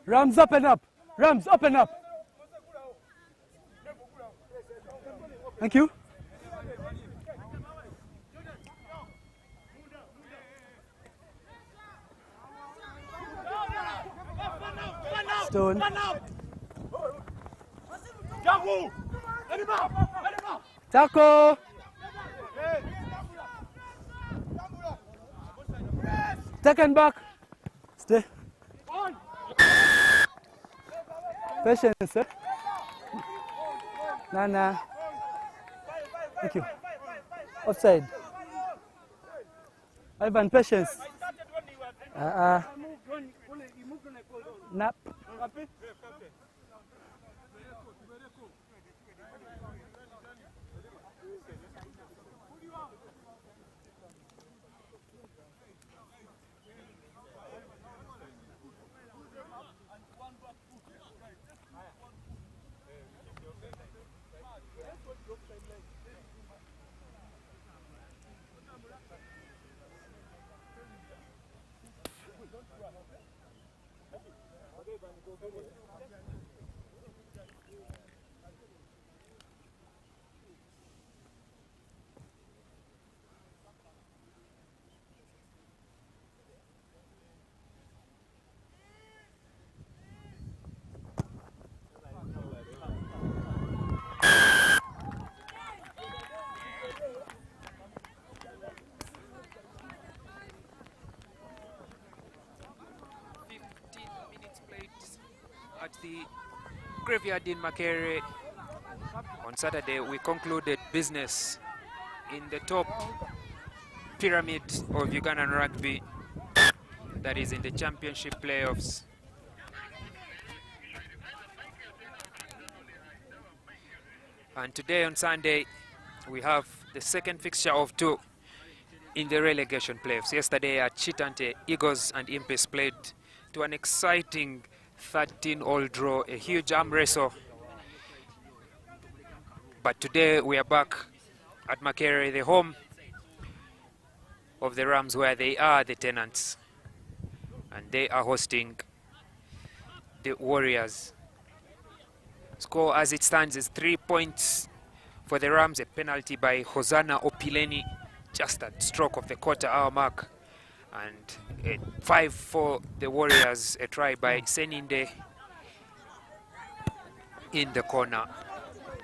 Rams, open up. Rams, open up. Thank you. Stone. Taco. Second back. Stay. Patience, eh? Nana. Thank you. Offside. Ivan, patience. Nap. At the graveyard in Makerere. On Saturday, we concluded business in the top pyramid of Ugandan rugby, that is in the championship playoffs. And today on Sunday, we have the second fixture of 2 in the relegation playoffs. Yesterday at Chitante, Eagles and Impes played to an exciting 13-all draw, a huge arm wrestle. But today we are back at Makerere, the home of the Rams, where they are the tenants. And they are hosting the Warriors. Score as it stands is 3 points for the Rams, a penalty by Hosanna Opileni, just at stroke of the quarter-hour mark. And 5 for the Warriors, a try by Seninde in the corner.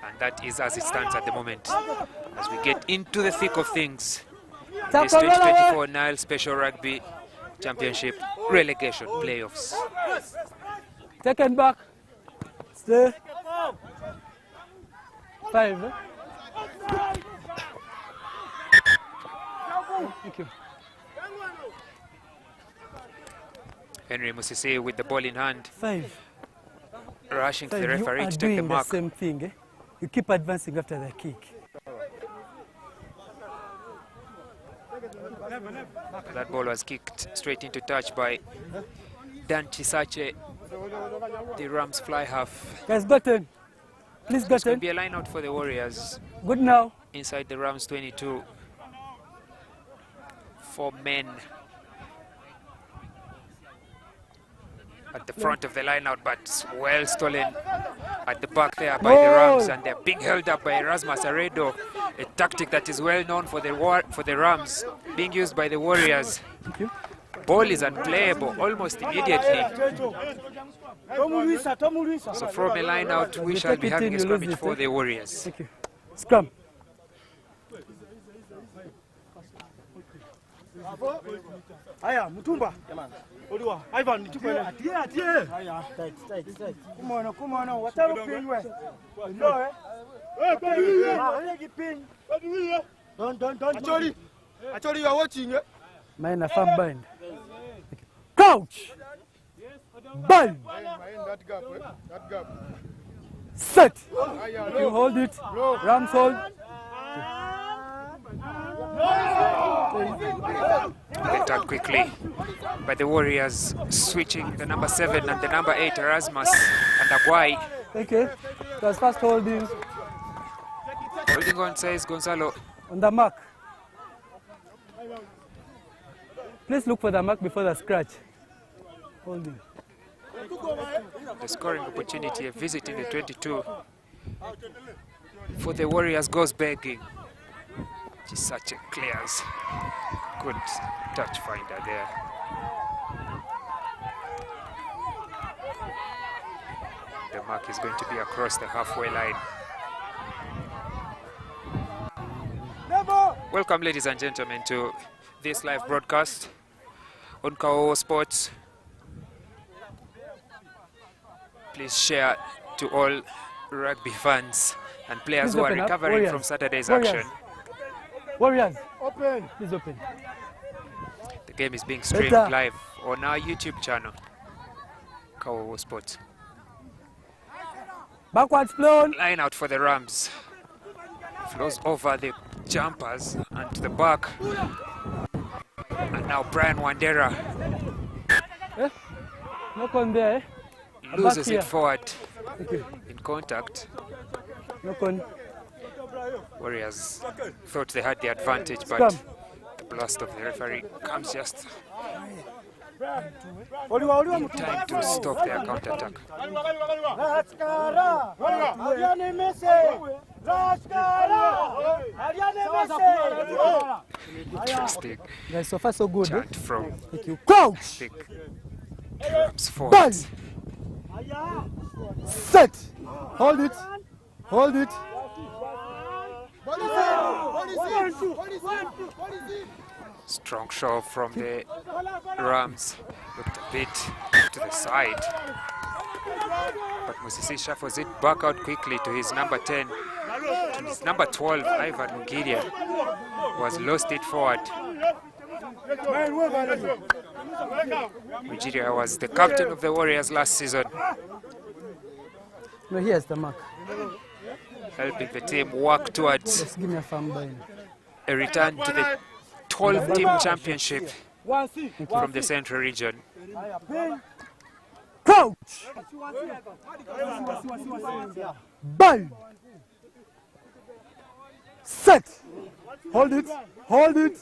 And that is as it stands at the moment. As we get into the thick of things, this 2024 Nile Special Rugby Championship Relegation Playoffs. Second back. Stay. 5. Eh? Thank you. Henry Musisi with the ball in hand. 5. Rushing 5. to the referee to take the mark. The same thing, eh? You keep advancing after the kick. That ball was kicked straight into touch by Dan Chisache, the Rams fly half. Guys, button. Please button. It's going to be a line out for the Warriors. Good now. Inside the Rams 22. 4 men at the front of the line out, but well stolen at the back there by the Rams, and they're being held up by Erasmus Aredo, a tactic that is well known for the Rams, being used by the Warriors. Ball is unplayable almost immediately. So from a line out, we shall be having a scrimmage for the Warriors. Thank you. Scrum. Aya, Mutumba. Ivan, nichukue. Atie. Aya, tight. Come on, whatever pin we. No, eh? Don't. Actually, you are watching. Mine a firm bind. Crouch. Bind. That gap. Set. You hold it. Rams hold. Attack quickly by the Warriors, switching the number 7 and the number 8, Erasmus and Agwai. Okay, that's fast holding. Holding on, says Gonzalo. On the mark. Please look for the mark before the scratch. Holding. The scoring opportunity, a visit in the 22 for the Warriors goes begging. Chisache clears. Good touch finder there. The mark is going to be across the halfway line. Welcome, ladies and gentlemen, to this live broadcast on Kawowo Sports. Please share to all rugby fans and players who are recovering from Saturday's action. Warriors, open. Please open. The game is being streamed live on our YouTube channel, Kawowo Sports. Backwards flown. Line out for the Rams. Flows over the jumpers and to the back. And now Brian Wandera Knock on there. loses it forward in contact. Knock on. Warriors thought they had the advantage, but the blast of the referee comes just in time to stop their counter-attack. Interesting. Guys, so far so good. Chant from Crouch. Rams forward. Set. Hold it. Hold it. Strong shove from the Rams. Looked a bit to the side. But Musisi shuffles it back out quickly to his number 10. To his number 12, Ivan Mugiria, was lost it forward. Mugiria was the captain of the Warriors last season, No, here's the mark. helping the team work towards Just give me a firm bind. a return to the 12-team championship from the Central region. Crouch. Bind. Set. Hold it. Hold it.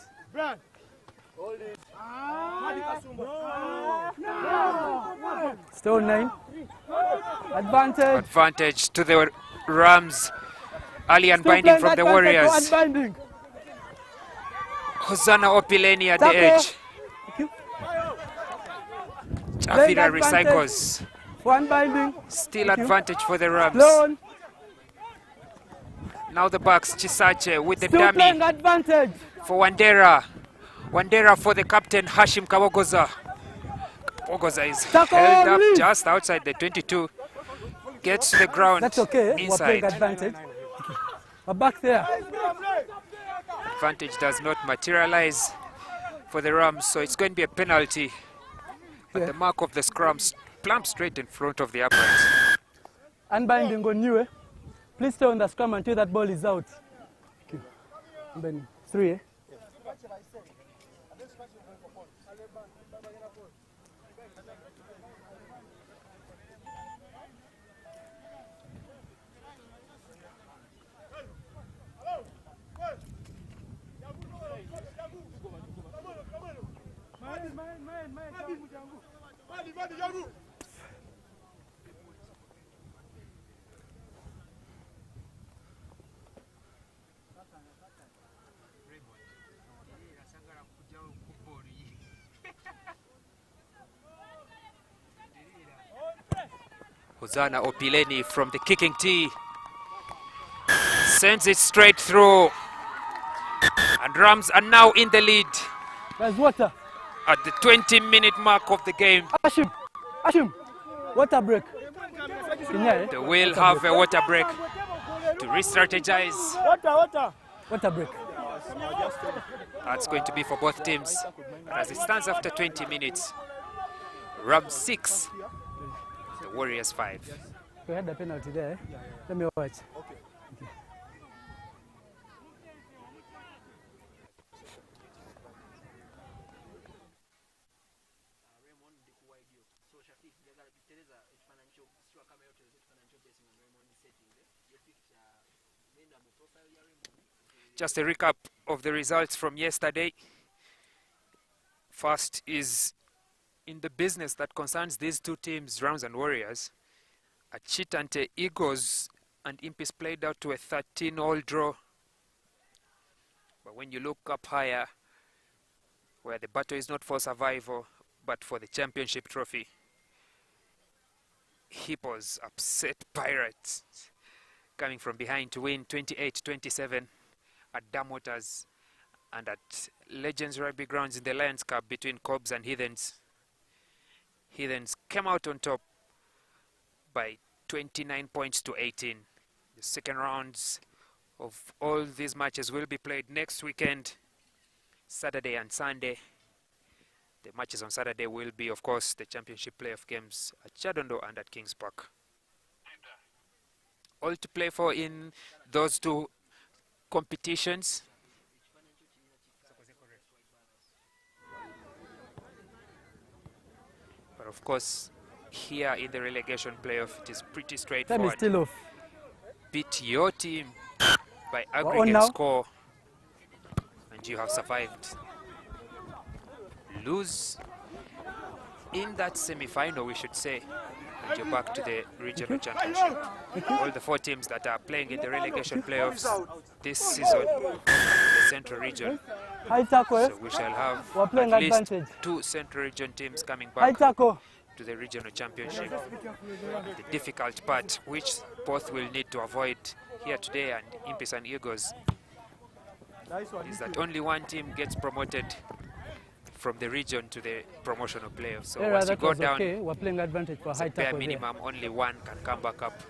Still 9. Advantage. Advantage to the Rams. Early unbinding from the Warriors. Unbinding. Hosanna Opileni at the edge. Jafira recycles. For unbinding. Still advantage for the Rams. Blown. Now the backs. Chisache with the Still playing dummy advantage. for Wandera. Wandera for the captain, Hashim Kawogoza. Kawogoza is held up just outside the 22. Gets to the ground. That's okay. We're Inside. playing advantage. We're back there. Advantage does not materialize for the Rams, so it's going to be a penalty. But the mark of the scrum plump straight in front of the upright. Unbinding on you, eh? Please stay on the scrum until that ball is out. Okay. Unbinding. 3, eh? Hosanna Opileni from the kicking tee sends it straight through, and Rams are now in the lead There's water. at the 20-minute mark of the game. Hashim. Hashim. Water break. They will have a water break to re-strategize. Water break. That's going to be for both teams. As it stands after 20 minutes, Rams 6, the Warriors 5. We had the penalty there. Eh? Let me watch. Okay. Just a recap of the results from yesterday. First is in the business that concerns these two teams, Rams and Warriors. Achitante Eagles and Impis played out to a 13-all draw. But when you look up higher, where the battle is not for survival, but for the championship trophy, Hippos upset Pirates, coming from behind to win 28-27 at Damoters and at Legends Rugby Grounds in the Lions Cup between Cobs and Heathens. Heathens came out on top by 29 points to 18. The second rounds of all these matches will be played next weekend, Saturday and Sunday. The matches on Saturday will be, of course, the championship playoff games at Chadondo and at Kings Park. All to play for in those two competitions. But of course, here in the relegation playoff, it is pretty straightforward. Time is still off. Beat your team by aggregate score, and you have survived. Lose in that semi-final, we should say, and you're back to the regional championship. All the four teams that are playing in the relegation playoffs this season in the Central Region. So we shall have at least two Central Region teams coming back to the regional championship. The difficult part, which both will need to avoid here today and Impis and Eagles, is that only one team gets promoted from the region to the promotional playoffs. So once you go down, we're playing advantage for high bare minimum, only one can come back up.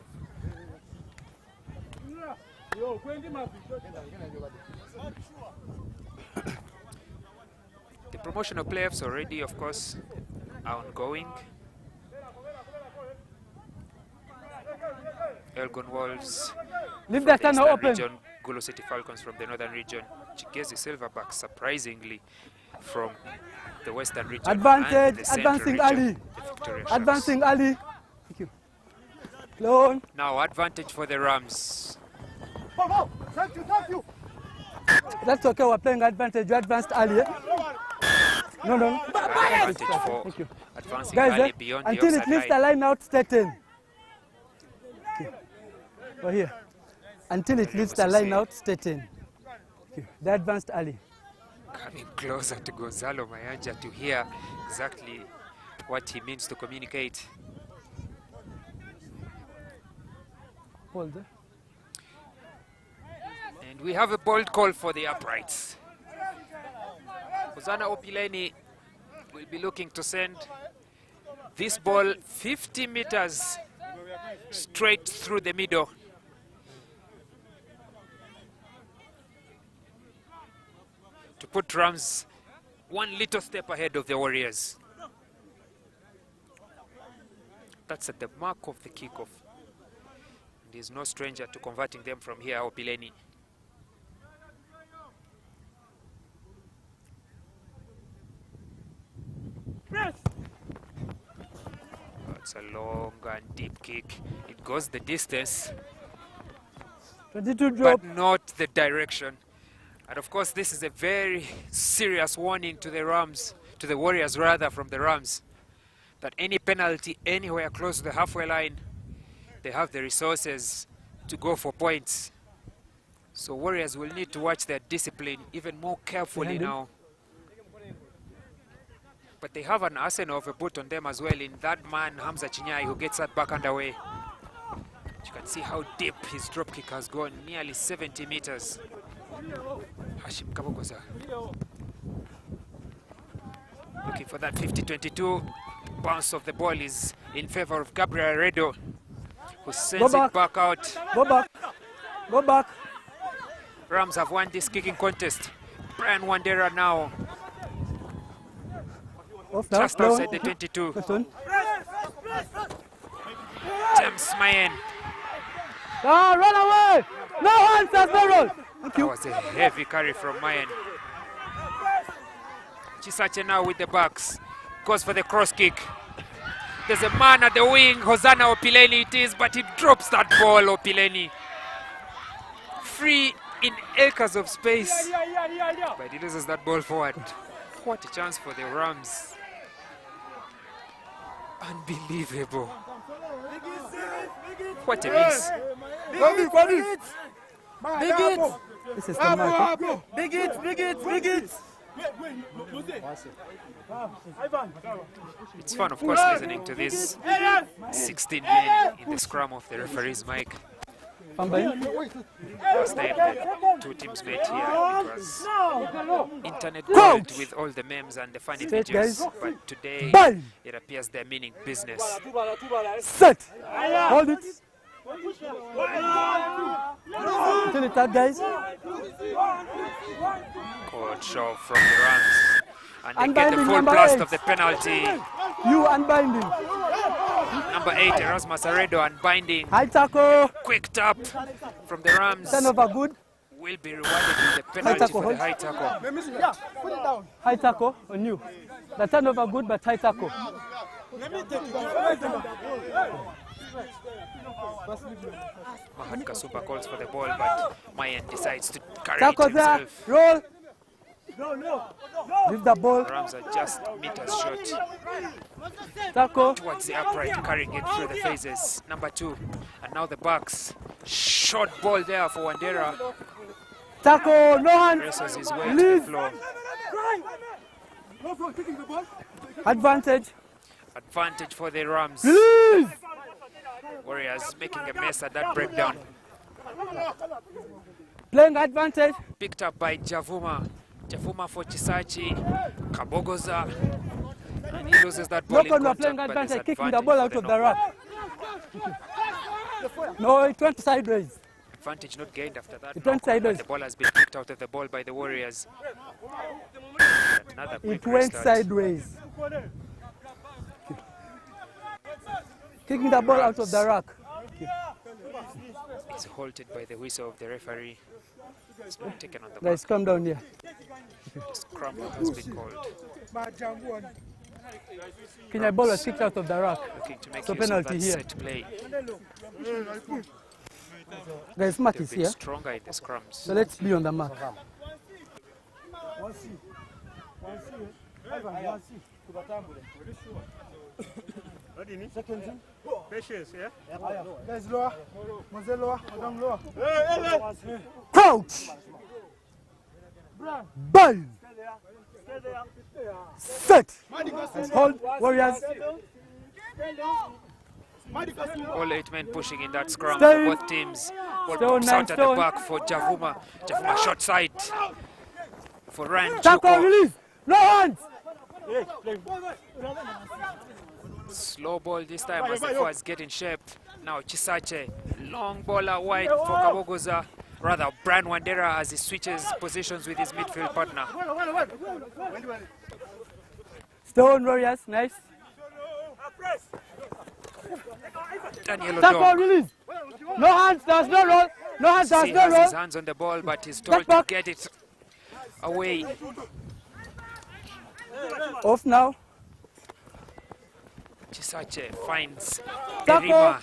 The promotional playoffs already, of course, are ongoing. Elgon Wolves Leave from the the tunnel Eastern open. region, Gulu City Falcons from the Northern region, Chigezi Silverbacks surprisingly from the Western region. Advantage, and the Central advancing region, Ali. the Victoria Sharks. Advancing Ali. Thank you. Clone. Now advantage for the Rams. Thank you. That's okay, we're playing advantage. You advanced Ali. No. Advantage for Thank you. advancing Guys, Ali beyond the until it offside leaves the line. line out, stay 10. Okay. We're here. Until it leaves the line out, stay 10. Okay. The advanced Ali. Coming closer to Gonzalo Mayanja to hear exactly what he means to communicate. Hold there. And we have a bold call for the uprights. Hosanna Opileni will be looking to send this ball 50 meters straight through the middle. To put Rams one little step ahead of the Warriors. That's at the mark of the kickoff. And he's no stranger to converting them from here, Opileni. That's a long and deep kick. It goes the distance, 22 drop. but not the direction. And of course, this is a very serious warning to the Rams, to the Warriors rather, from the Rams, that any penalty anywhere close to the halfway line, they have the resources to go for points. So Warriors will need to watch their discipline even more carefully now. But they have an arsenal of a boot on them as well in that man, Hamza Chinyai, who gets that back underway. You can see how deep his drop kick has gone, nearly 70 meters. Hashim Kabogoza looking for that 50-22. Bounce of the ball is in favor of Gabriel Redo, who sends it back out. Go back. Rams have won this kicking contest. Brian Wandera now just outside the 22. James Mayen. Run away! No answers, no roll. That was a heavy carry from Mayen. Chisache now with the backs. Goes for the cross kick. There's a man at the wing, Hosanna Opileni it is, but he drops that ball, Opileni. free in acres of space, but he loses that ball forward. What a chance for the Rams. Unbelievable. What a miss. Big hit. This is the mark. Big hit. It's fun, of course, listening to these 16 men in the scrum of the referee's mic. Last time the two teams met here, it was internet gold with all the memes and the funny videos, but today it appears they're meaning business. Set. Hold it. Turn it up, guys. Good show from the Rams. And they get the full blast of the penalty. You unbinding. Number 8, Erasmus Aredo unbinding. High tackle. Quick tap from the Rams. Turnover good. Will be rewarded with the penalty for the high tackle. High tackle on you. The turnover good, but high tackle. Mahad Kasumba calls for the ball, but Mayan decides to carry Tackle it there. himself. Roll. Leave the ball. Rams are just meters short Tackle. towards the upright, carrying it through the phases. Number 2, and now the backs. Short ball there for Wandera. Tackle. No hand. Presses his way to the floor. Advantage. Advantage for the Rams. Release. Warriors making a mess at that breakdown. Playing advantage. Picked up by Javuma. Javuma for Chisachi. Kabogoza. And he loses that ball in Look on, contact, playing but there's advantage, kicking the ball for out of the knock. rack. No, it went sideways. Advantage not gained after that. It went knock, and sideways. the ball has been kicked out of the ball by the Warriors. Another quick It went restart. sideways. Kicking the ball out of the rack. It's halted by the whistle of the referee. It's not taken on the Guys, back. come down here. The scrum has been called. Kenya ball was kicked out of the rack. Looking to make So use of penalty that here. set play. Guys, mark They've is been here. stronger in the scrums. So let's be on the mark. Patience, yeah? Guys, lower. Mose lower. Madam lower. Crouch. Bind. Set. Hold. Warriors. All 8 men pushing in that scrum Stay. for both teams. Ball Stone, pops man, out at the stone. back for Javuma. Javuma short side for Ryan Tackle. Chuko. Release. No hands. Slow ball this time as the forwards get in shape. Now Chisache. Long ball out wide for Kawogoza. Rather, Brian Wandera as he switches positions with his midfield partner. Stone, Warriors. Nice. Daniel Tackle. Odom Release. No hands. There's no roll. No hands. There's no has his roll. hands on the ball, but he's told to back. get it away. Off now. Chisache finds Tackle. Derima.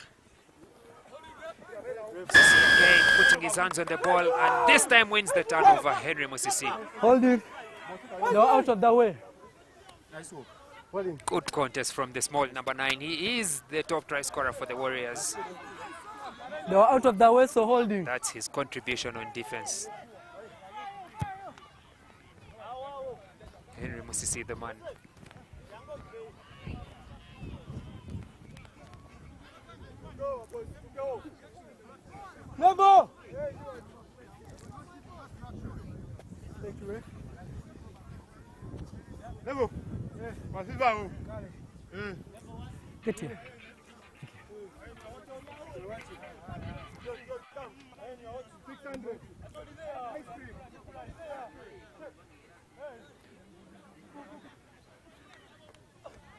Again, putting his hands on the ball, and this time wins the turnover, Henry Musisi. Hold it. No, out of the way. Good contest from the small number 9. He is the top try scorer for the Warriors. They were out of the way, so holding. That's his contribution on defense. Henry Musisi, the man. Never. Never. Get here.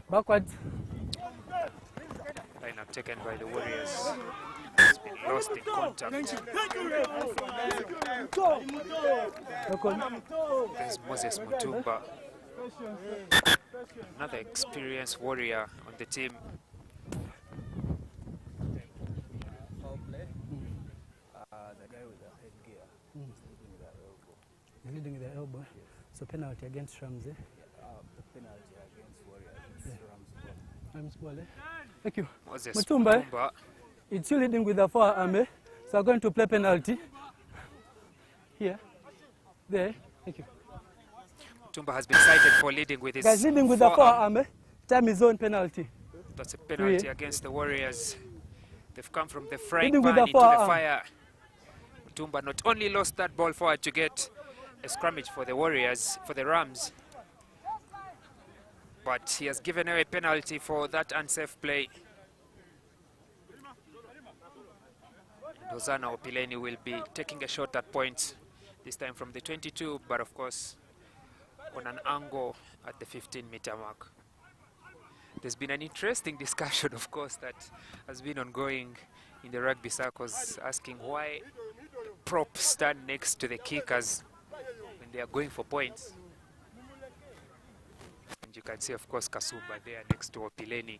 Backwards. Lineup taken by the Warriors. It's been lost in contact. Look on. There's Moses Mutumba. Another experienced warrior on the team. leading with the elbow. So penalty against RAMS. The penalty against Warriors. Yeah. RAMS ball. Thank you. Moses Mutumba, Mutumba. it's you leading with the forearm. So I'm going to play penalty. Here. There. Thank you. Mutumba has been cited for leading with his Guys, leading with the forearm. Time is on penalty. That's a penalty against the Warriors. They've come from the frying Leading with pan the into the forearm. fire. Mutumba not only lost that ball forward to get a scrummage for the Warriors, for the RAMS, but he has given away a penalty for that unsafe play. And Hosanna Opileni will be taking a shot at points, this time from the 22, but of course on an angle at the 15-meter mark. There's been an interesting discussion, of course, that has been ongoing in the rugby circles, asking why props stand next to the kickers when they are going for points. And you can see, of course, Kasumba there next to Opileni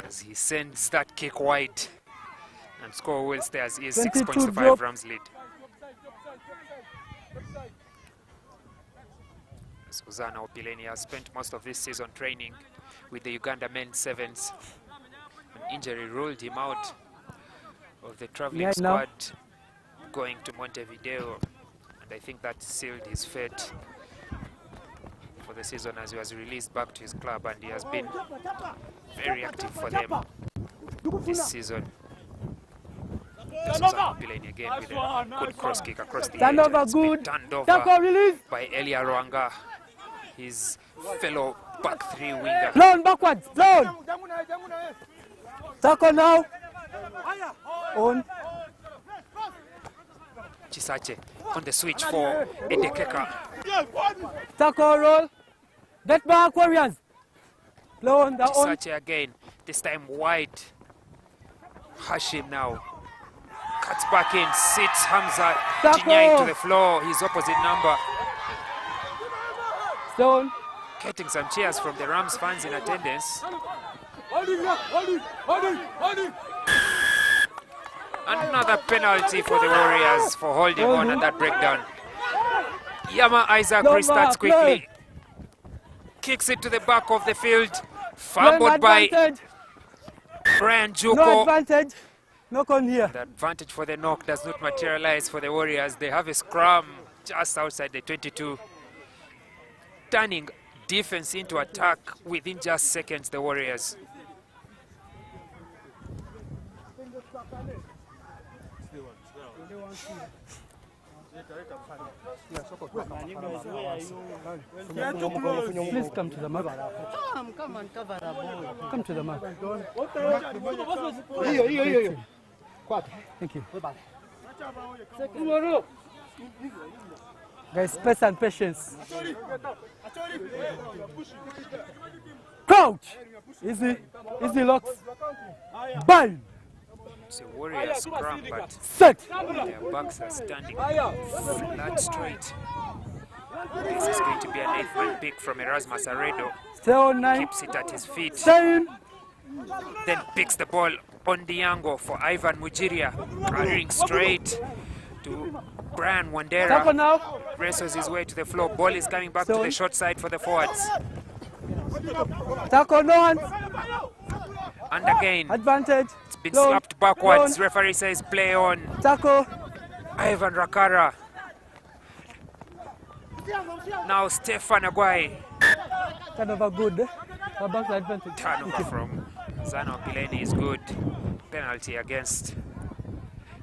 as he sends that kick wide and score well stays. He is 6 points to 5 RAMS lead. Hosanna Opileni has spent most of this season training with the Uganda men's sevens. An injury ruled him out of the traveling squad going to Montevideo, and I think that sealed his fate for the season as he was released back to his club, and he has been very active for them this season. Hosanna Opileni again with a good cross kick across the edge. It's been turned over by Elia Rwanga, his fellow back three winger. Down backwards, down. Tackle now. On. Chisache on the switch for Edekeka. Tackle roll. Get back, Warriors. Down, down. Chisache again, this time wide. Hashim now cuts back in, sits Hamza Chinyai to the floor, his opposite number. Down. Getting some cheers from the RAMS fans in attendance. Another penalty for the Warriors for holding on at that breakdown. Yama Isaac restarts quickly. Kicks it to the back of the field. Fumbled by Brian Juko. No advantage. Knock on here. The advantage for the knock does not materialize for the Warriors. They have a scrum just outside the 22. Turning defense into attack within just seconds, the Warriors. Please come to the mark. Come and cover the ball. Come to the mark. Thank you. Guys, space and patience. Crouch. Easy. Easy locks. Bind. It's a Warrior scrum, but Set. their backs are standing flat straight. This is going to be an 8th-man pick from Erasmus Aredo. Stay on 9. Keeps it at his feet. Stay in. Then picks the ball on the angle for Ivan Mujiria. Carrying straight to Brian Tackle Wandera. now. Races his way to the floor. Ball is coming back to the short side for the forwards. Tackle no one. And again, Advantage. it's been Down. slapped backwards. Down. Referee says play on. Tackle. Ivan Rakara. Now Stefan Aguay. Turnover good. Our back advantage. Turnover from Zana Opileni is good. Penalty against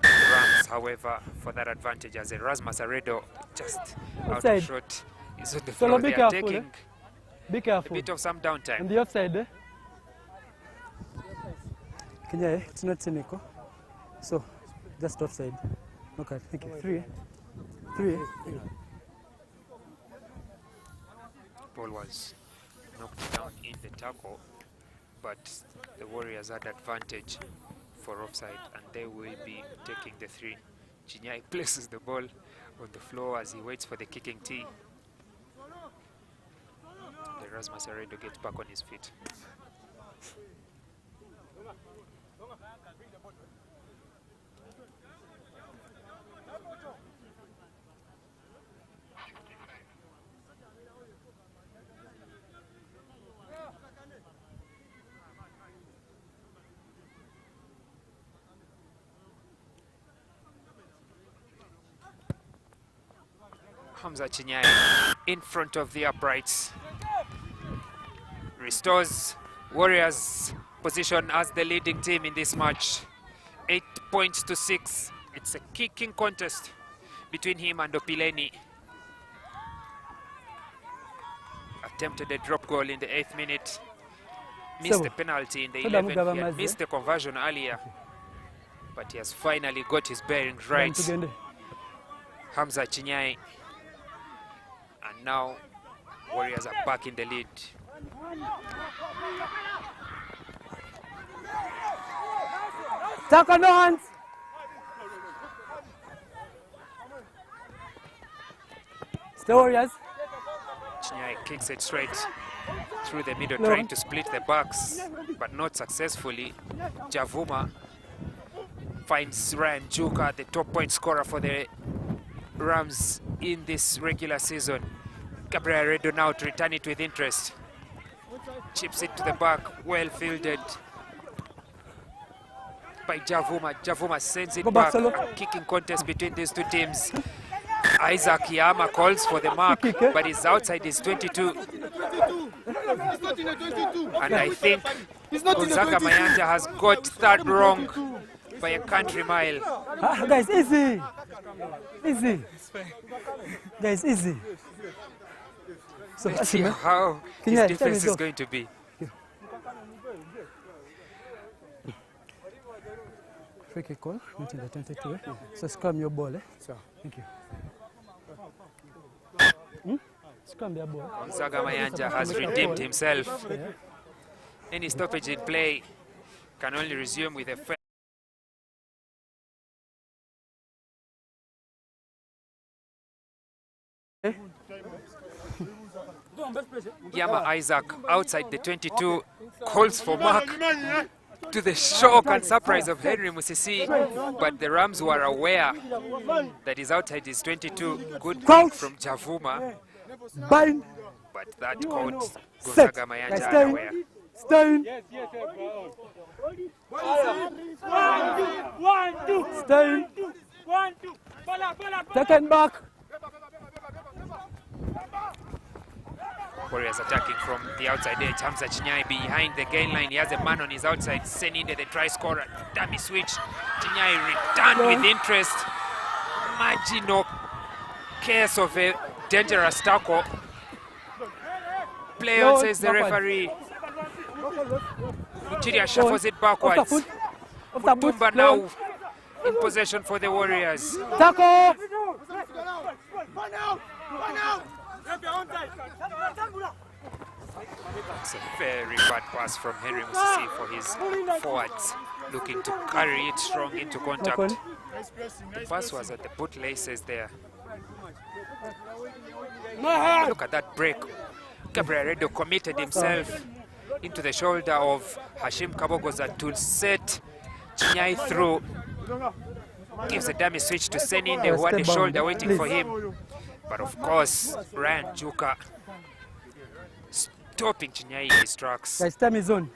the RAMS, however, for that advantage as Erasmus Aredo just out Offside. of shot is on the So floor. be They are careful, taking Be a careful. bit of some On downtime. the offside. Kenya, it's not cynical. So, just offside. Okay, thank you. 3. 3. Ball was knocked down in the tackle, but the Warriors had advantage for offside, and they will be taking the 3. Chinyai places the ball on the floor as he waits for the kicking tee. Erasmus Aredo gets back on his feet. Hamza Chinyai in front of the uprights. Restores Warriors' position as the leading team in this match. 8 points to 6. It's a kicking contest between him and Opileni. Attempted a drop goal in the 8th minute. Missed the penalty in the 11th. He had missed the conversion earlier. But he has finally got his bearings right. Hamza Chinyai. And now Warriors are back in the lead. Tackle, no hands. It's the Warriors. Chinyai kicks it straight through the middle, trying to split the backs, but not successfully. Javuma finds Ryan Juka, the top point scorer for the Rams in this regular season. Gabriel Redo now to return it with interest. Chips it to the back, well fielded by Javuma. Javuma sends it back. A kicking contest between these two teams. Isaac Yama calls for the mark, but he's outside his 22. And I think Gonzaga Mayanja has got third wrong by a country mile. Guys, easy. Easy. Guys, easy. So Let's see how his defense is going to be. Free kick call, not in the 22. So scrum your ball, eh? Thank you. Scrum your ball. Gonzaga Mayanja has redeemed himself. Any stoppage in play can only resume with a fair. Yama Isaac outside the 22 calls for mark, to the shock and surprise of Henry Musisi, but the Rams were aware that he's outside his 22. Good kick from Javuma, Bind. but that caught Gonzaga Mayanja unaware. Stay. Stay. Second back. Warriors attacking from the outside edge. Hamza Chinyai behind the gain line. He has a man on his outside. Seninde, the try scorer. Dummy switch. Chinyai returned with interest. Marginal case of a dangerous tackle. Play on, says the referee. Muchiria shuffles it backwards. Mutumba now in possession for the Warriors. Tackle. It's a very bad pass from Henry Musisi for his forwards, looking to carry it strong into contact. The pass was at the bootlaces there. Look at that break. Gabriel Redo committed himself into the shoulder of Hashim Kabogoza to set Chinyai through. Gives a dummy switch to Seninde, who had the shoulder waiting for him. But of course, Ryan Juka stopping Chinyai in his tracks. Guys, time is on.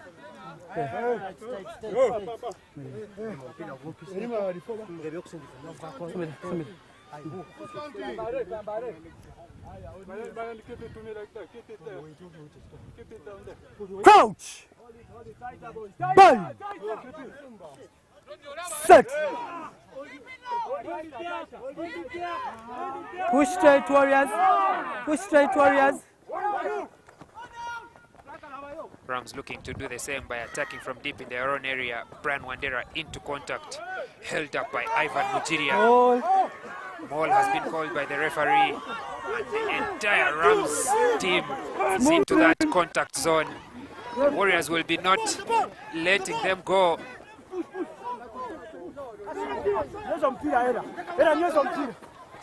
Crouch. Bind. Set. Push straight, Warriors. Push straight, Warriors. Rams looking to do the same by attacking from deep in their own area. Brian Wandera into contact, held up by Ivan Mujiria. Maul has been called by the referee, and the entire Rams team is into that contact zone. The Warriors will be not letting them go.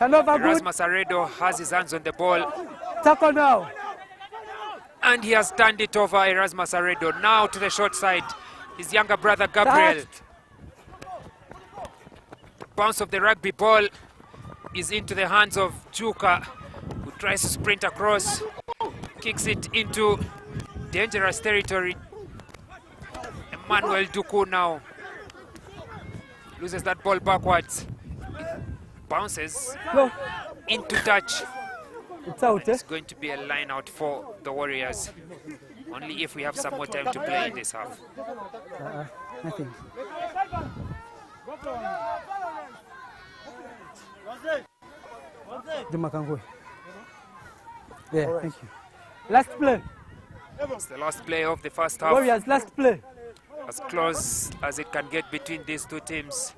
Erasmus Aredo has his hands on the ball. Tackle now. And he has turned it over. Erasmus Aredo now to the short side. His younger brother Gabriel. The bounce of the rugby ball is into the hands of Juka, who tries to sprint across, kicks it into dangerous territory. Emmanuel Duku now loses that ball backwards. It bounces into touch It's out, eh? It's going to be a line out for the Warriors. Only if we have some more time to play in this half. Nothing. Juma Kangwe. Yeah, thank you. Last play. It's the last play of the first half. Warriors, last play. As close as it can get between these two teams.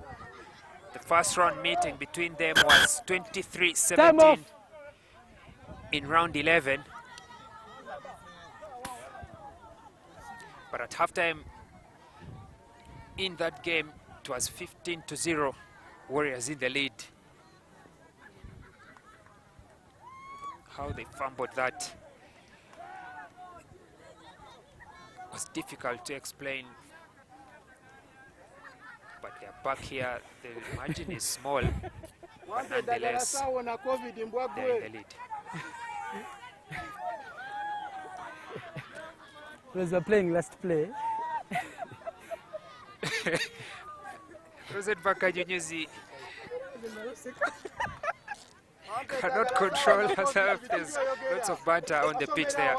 The first round meeting between them was 23-17 in round 11. But at halftime in that game, it was 15-0, Warriors in the lead. How they fumbled that was difficult to explain. But they're back here. The margin is small, but nonetheless, they're in the lead. Because we're playing last play. Rosette Bakajunyuzi cannot control herself. There's lots of banter on the pitch there.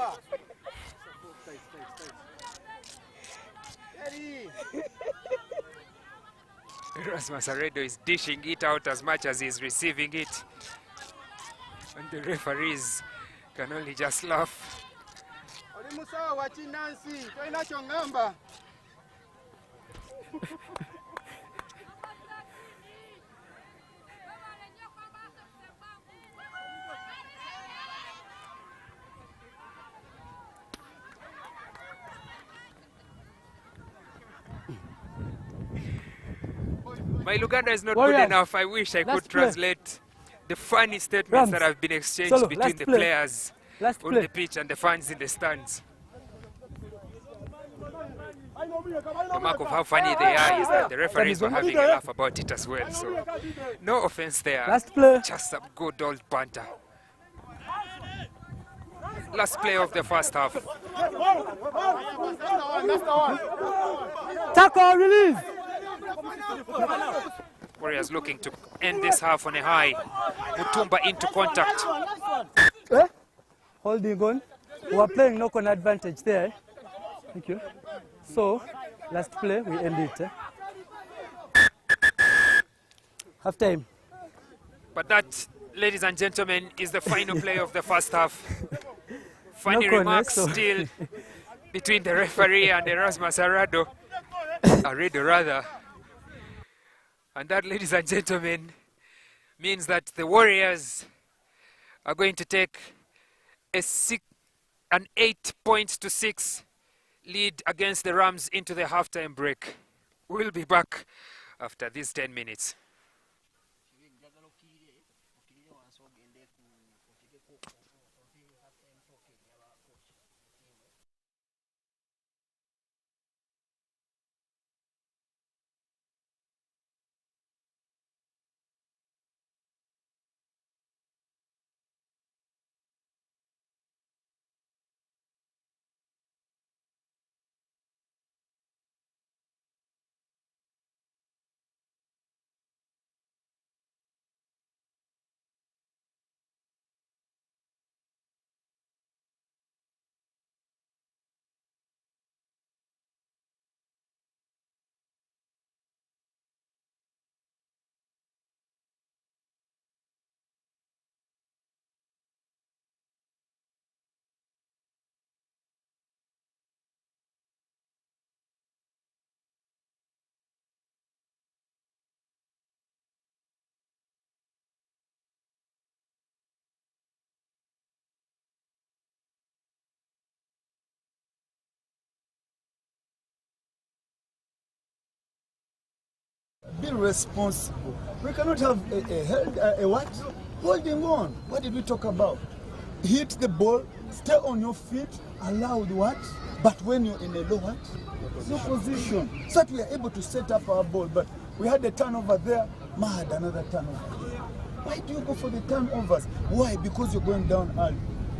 Erasmus Aredo is dishing it out as much as he's receiving it. And the referees can only just laugh. My Luganda is not Warriors, good enough. I wish I could translate the funny statements Rams, that have been exchanged Solo, between last the play. players Last on play. the pitch and the fans in the stands. The mark of how funny they are is that the referees were having a laugh about it as well. So no offense there. Last play. Just some good old banter. Last play of the first half. Tackle, release. Warriors looking to end this half on a high. Mutumba into contact. Eh? Holding on. We are playing knock-on advantage there. Thank you. So, last play, we end it. Half time. But that, ladies and gentlemen, is the final play of the first half. Funny No remarks connect, so. still between the referee and Erasmus Aredo. Aredo rather. And that, ladies and gentlemen, means that the Warriors are going to take an 8-6 lead against the Rams into the halftime break. We'll be back after these 10 minutes. Be responsible. We cannot have a what? Holding on. What did we talk about? Hit the ball, stay on your feet, allow the what? But when you're in a low what? No position. So that we are able to set up our ball. But we had a turnover there, mad another turnover. Why do you go for the turnovers? Why? Because you're going down early.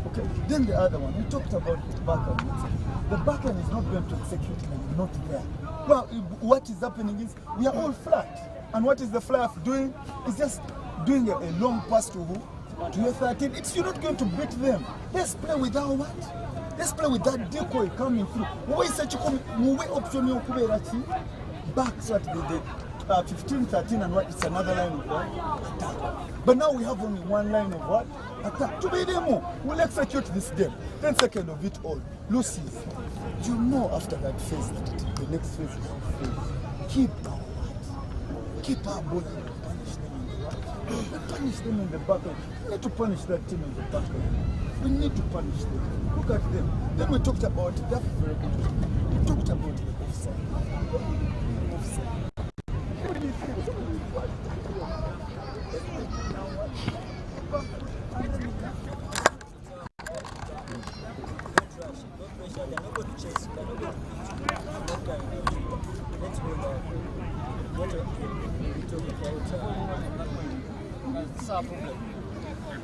Okay. Then the other one, we talked about the backline. The backline is not going to execute when you're not there. Well, what is happening is we are all flat. And what is the fly doing? It's just doing a long pass to who? to your 13. You're not going to beat them. Let's play with our what? Let's play with that decoy coming through. Option back so at the 15, 13 and what? It's another line of what? Attack. But now we have only one line of what? Attack. To be demo, we'll execute this game. 10 seconds of it all. Loses. You know after that phase that the next phase is phase. Keep our what? Keep our ball and punish them in the back. We need to punish that team in the back. We need to punish them. Look at them. Then we talked about that very good. We talked about the offside. Offside. What do you think? That's our problem.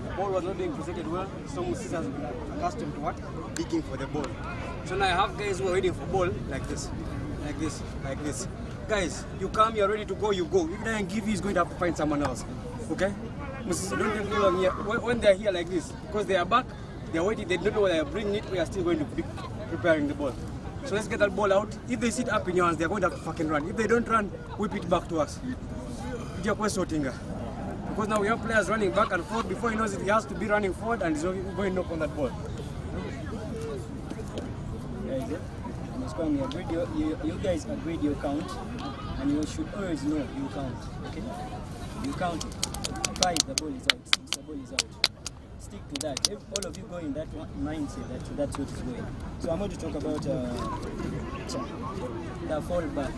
The ball was not being presented well. Some Moses has been accustomed to what? Digging for the ball. So now I have guys who are waiting for ball like this, like this, like this. Guys, you come, you're ready to go, you go. If they don't give you, he's going to have to find someone else. Okay? Moses, don't take too long here. When they're here like this, because they are back, they're waiting, they don't know whether they're bringing it, we are still going to be preparing the ball. So let's get that ball out. If they sit up in your hands, they're going to have to fucking run. If they don't run, whip it back to us. Because now we have players running back and forth. Before he knows it, he has to be running forward and he's going to knock on that ball. You guys agreed your count, and you should always know you count. Okay? You count 5, the ball is out. 6, the ball is out. Stick to that. If all of you go in that mindset, that's what is going. So I'm going to talk about the fall back.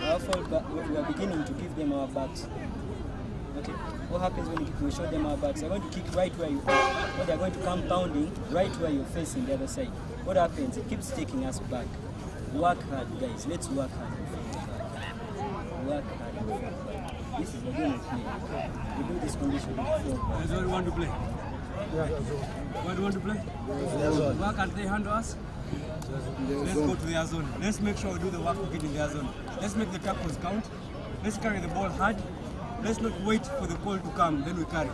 Our fall back, we are beginning to give them our backs. Okay. What happens when we show them our backs? They're going to kick right where you are, or they're going to come pounding right where you're facing the other side. What happens? It keeps taking us back. Work hard, guys. Let's work hard. Work hard. This is the game we play. We do this condition before. That's what we want to play. Yeah. What do you want to play? Where can they handle us? Let's go to their zone. Let's make sure we do the work of getting their zone. Let's make the tackles count. Let's carry the ball hard. Let's not wait for the call to come, then we carry.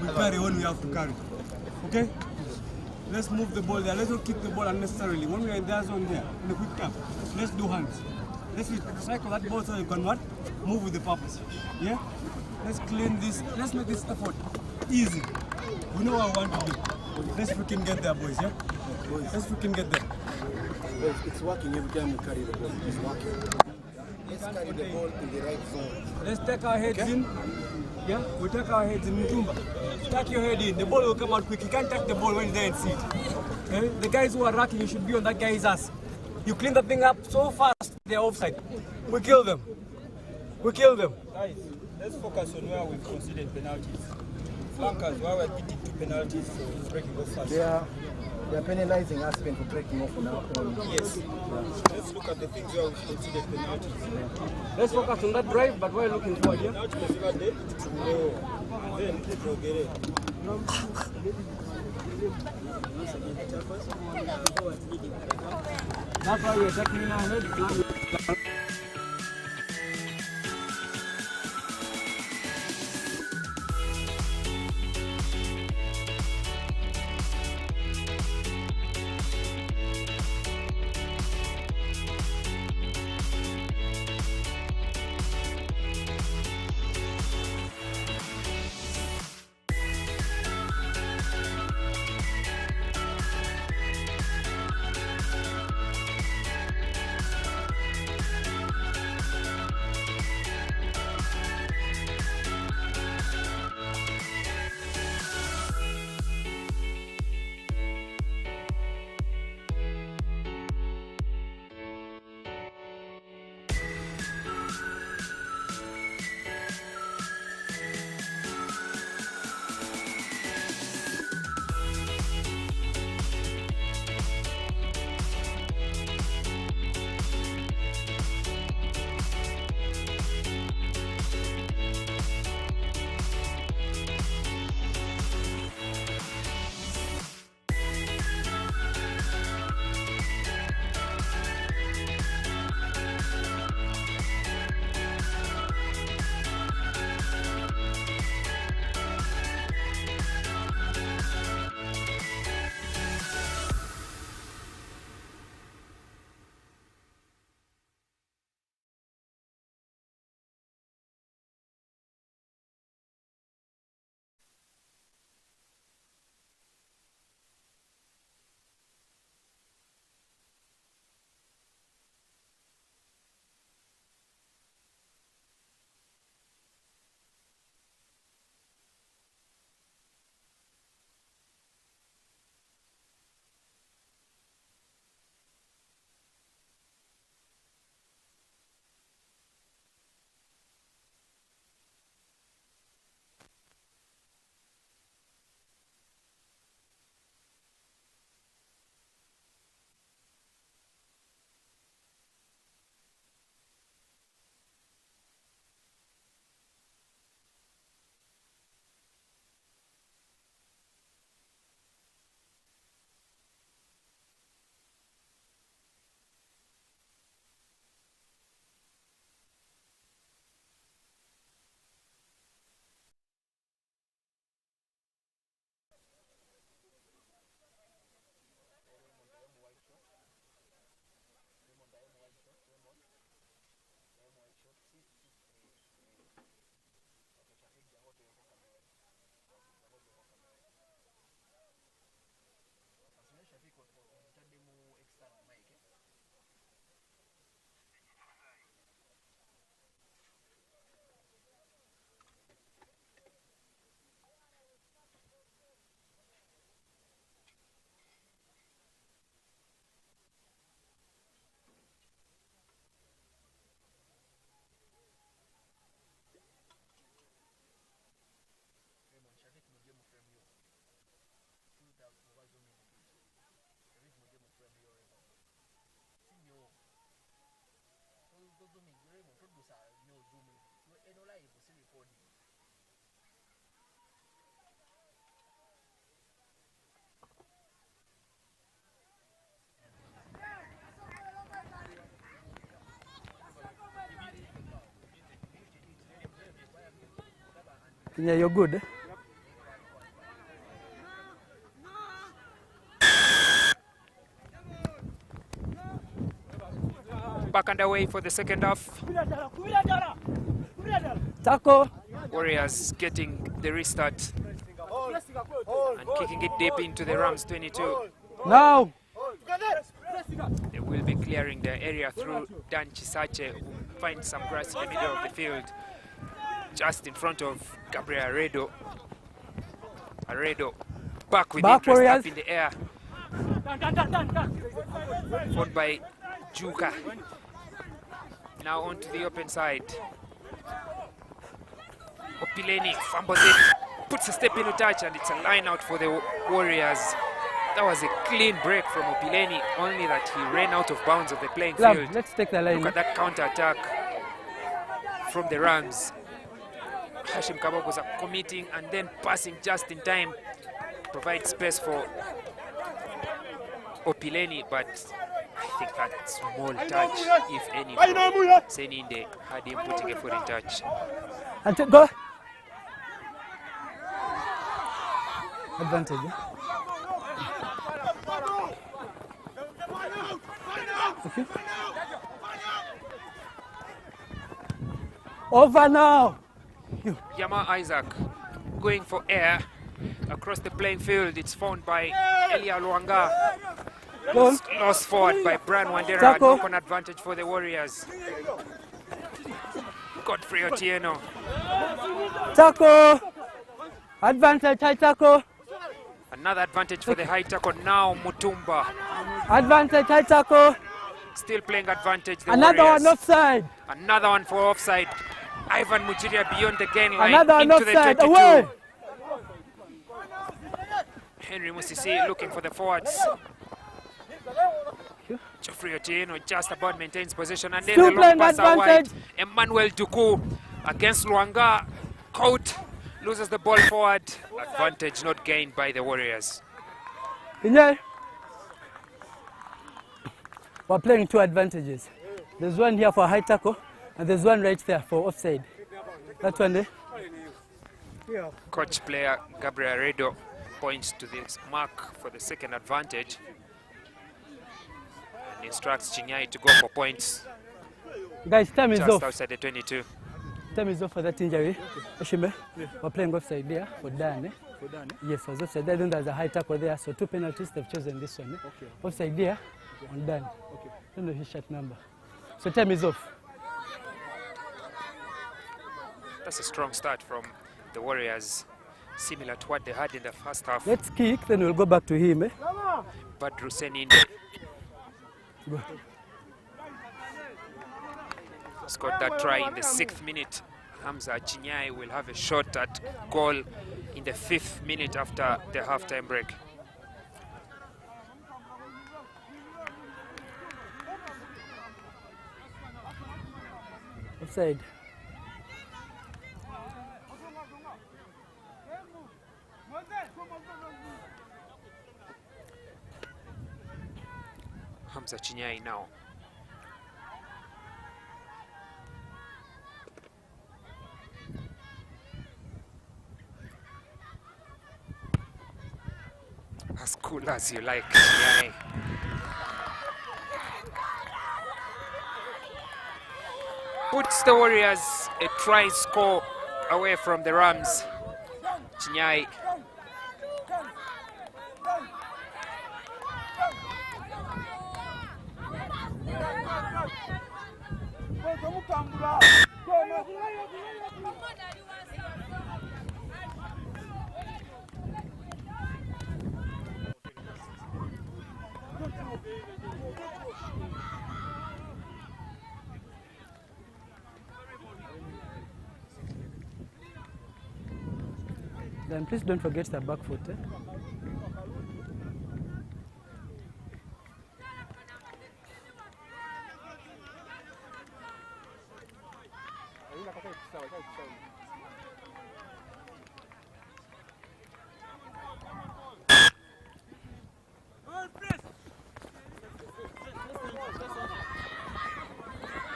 We carry when we have to carry. Okay? Let's move the ball there. Let's not kick the ball unnecessarily. When we are in their zone there, in a quick tap, let's do hands. Let's cycle that ball so you can what? Move with the purpose. Yeah? Let's clean this. Let's make this effort easy. We know what we want to do. Let's freaking get there, boys, yeah? Let's freaking get there. It's working every time we carry the ball. It's working. Let's carry the ball in the right zone. Let's take our heads in. Yeah, we take our heads in. Mutumba. Tuck your head in. The ball will come out quick. You can't take the ball when you're there and see it. Okay? The guys who are racking, you should be on that guy's ass. You clean the thing up so fast, they're offside. We kill them. We kill them. Guys, let's focus on where we've conceded penalties. Flankers, where we're getting 2 penalties for breaking off fast. They are penalizing us for breaking off now. Yes. Let's look at the things where we've conceded penalties. Let's focus on that drive, but we're looking forward here. Now to the day, then Rugby. That's why we're taking our head. Yeah, you're good. Back underway for the second half. Tackle. Warriors getting the restart and kicking it deep into the Rams 22. Now. They will be clearing the area through Dan Chisache, who finds some grass in the middle of the field, just in front of Gabriel Aredo. Aredo back with interest Warriors. up in the air. Followed by Juga. Now onto the open side. Opileni fumbles it, puts a step into touch, and it's a line out for the Warriors. That was a clean break from Opileni, only that he ran out of bounds of the playing field. Let's take the line. Look at that counter attack from the Rams. Hashim Kawowo committing and then passing just in time, provide space for Opileni, but I think that small touch, if any, Seninde had him putting a foot in touch. And go. Advantage. Yeah? Okay. Over now. Yama Isaac going for air across the playing field. It's found by Elia Luanga. Lost forward by Brian Wandera. Knock on advantage for the Warriors. Godfrey Otieno. Tackle. Advantage, high tackle. Another advantage for the high tackle now, Mutumba. Advantage, high tackle. Still playing advantage, the Another Warriors. one offside. Another one for offside. Ivan Mujiria beyond the gain line. Another one into offside. the 22. Away. Henry Musisi looking for the forwards. Geoffrey Otieno just about maintains possession, and then Still the long pass out wide. advantage. Emmanuel Duku against Luanga. Caught, loses the ball forward. Advantage not gained by the Warriors. Yeah. We're playing two advantages. There's one here for high tackle, and there's one right there for offside. That one there. Coach player Gabriel Aredo points to this mark for the second advantage and instructs Chinyai to go for points. Guys, time is just off. Outside the 22. Time is off for that injury. Oshime, we're playing offside there for Dan. For Dan, eh? Yes, for offside there. Then there's a high tackle there. So two penalties, they've chosen this one. Okay. Offside there on Dan. Okay. Don't know his shot number. So time is off. That's a strong start from the Warriors, similar to what they had in the first half. Let's kick, then we'll go back to him. Badru Seninde scored that try in the 6th minute. Hamza Chinyai will have a shot at goal in the 5th minute after the halftime break. Offside. Hamza Chinyai now. As cool as you like, Chinyai. Puts the Warriors a try score away from the Rams. Chinyai. Then please don't forget the back foot.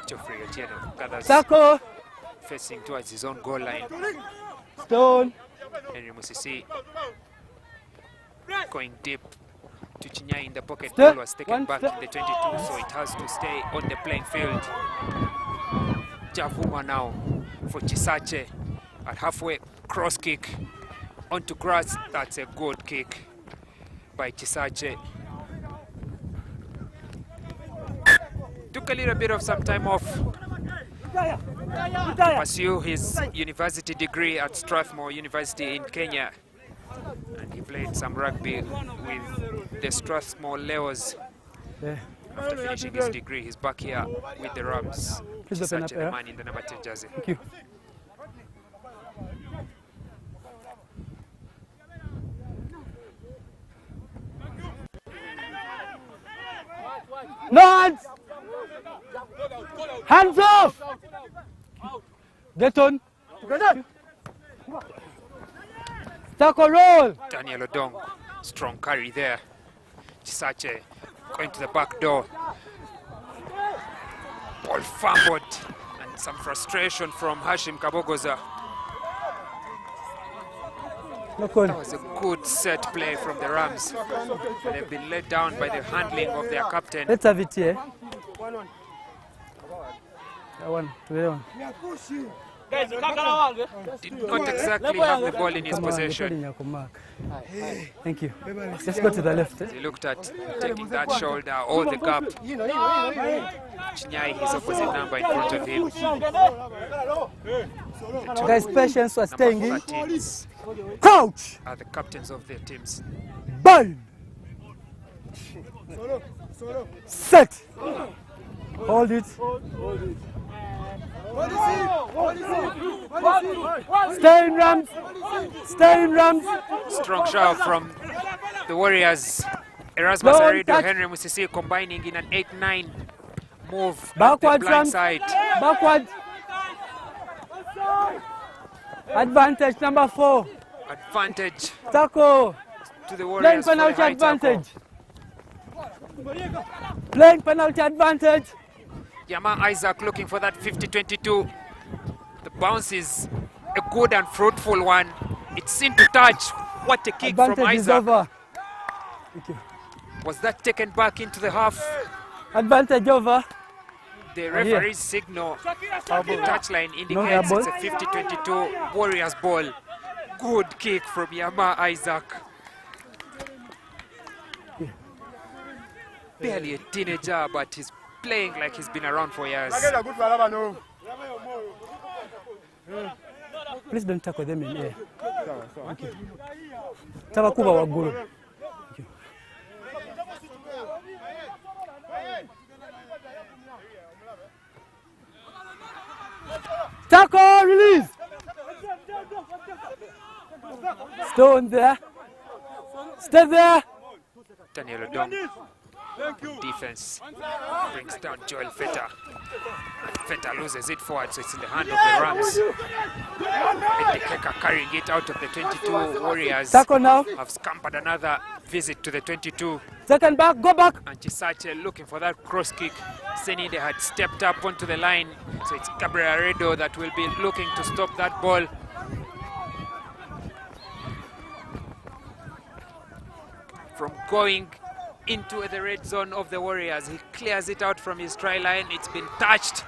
Geoffrey Otieno gathers Tackle. facing towards his own goal line. Stone. Henry Musisi going deep to Chinyai in the pocket. Step. Ball was taken One back step. in the 22, so it has to stay on the playing field. Javuma now for Chisache at halfway, cross kick onto grass. That's a good kick by Chisache. Took a little bit of some time off to pursue his university degree at Strathmore University in Kenya, and he played some rugby with the Strathmore Leos. Yeah. After finishing his degree, he's back here with the Rams. Please open up, Chisache, the yeah. man in the number 10 jersey. Thank you. No hands! Hands off! Get on. Tackle roll. Daniel Odong, strong carry there. Chisache going to the back door. Ball fumbled, and some frustration from Hashim Kabogoza. No call. That was a good set play from the Rams. And they've been let down by the handling of their captain. Let's have it here. That one. The one. Did not exactly have the ball in his Come on, possession. you're calling Mark. Thank you. Let's go to the left. He looked at taking that shoulder, all the gap. Chinyai, his opposite number, in front of him. Guys, patience was staying in. Number 13s Crouch! are the captains of their teams. Bind! Set! Hold it. Stay in Rams! Stay in Rams! Strong shove from the Warriors. Erasmus Don't Arido, touch. Henry Musisi combining in an 8-9 move. at the Backward, blind Rams. side. Backward. Advantage number 4. Advantage Tackle. to the Playing Warriors for a penalty high tackle. advantage. Playing penalty advantage. Yama Isaac looking for that 50-22. The bounce is a good and fruitful one. It seemed to touch. What a kick from Advantage is Isaac. over. Thank you. Was that taken back into the half? Advantage over. The referee's signal on the touchline indicates airball. it's a 50-22 Warriors ball. Good kick from Yama Isaac. Barely a teenager, but he's playing like he's been around for years. Please don't tackle them in air. Thank you. Tabakuba waguru. Thank you. Tackle, release. Stone there. Stay there. Daniel Odom. Defense brings down Joel Feta. Feta loses it forward, so it's in the hand of the Rams. Edekeka carrying it out of the 22 Warriors. Tackle now. Have scampered another visit to the 22. Second back, go back. And Chisache looking for that cross kick. Senide had stepped up onto the line, so it's Gabriel Aredo that will be looking to stop that ball. From going into the red zone of the Warriors, he clears it out from his try line. It's been touched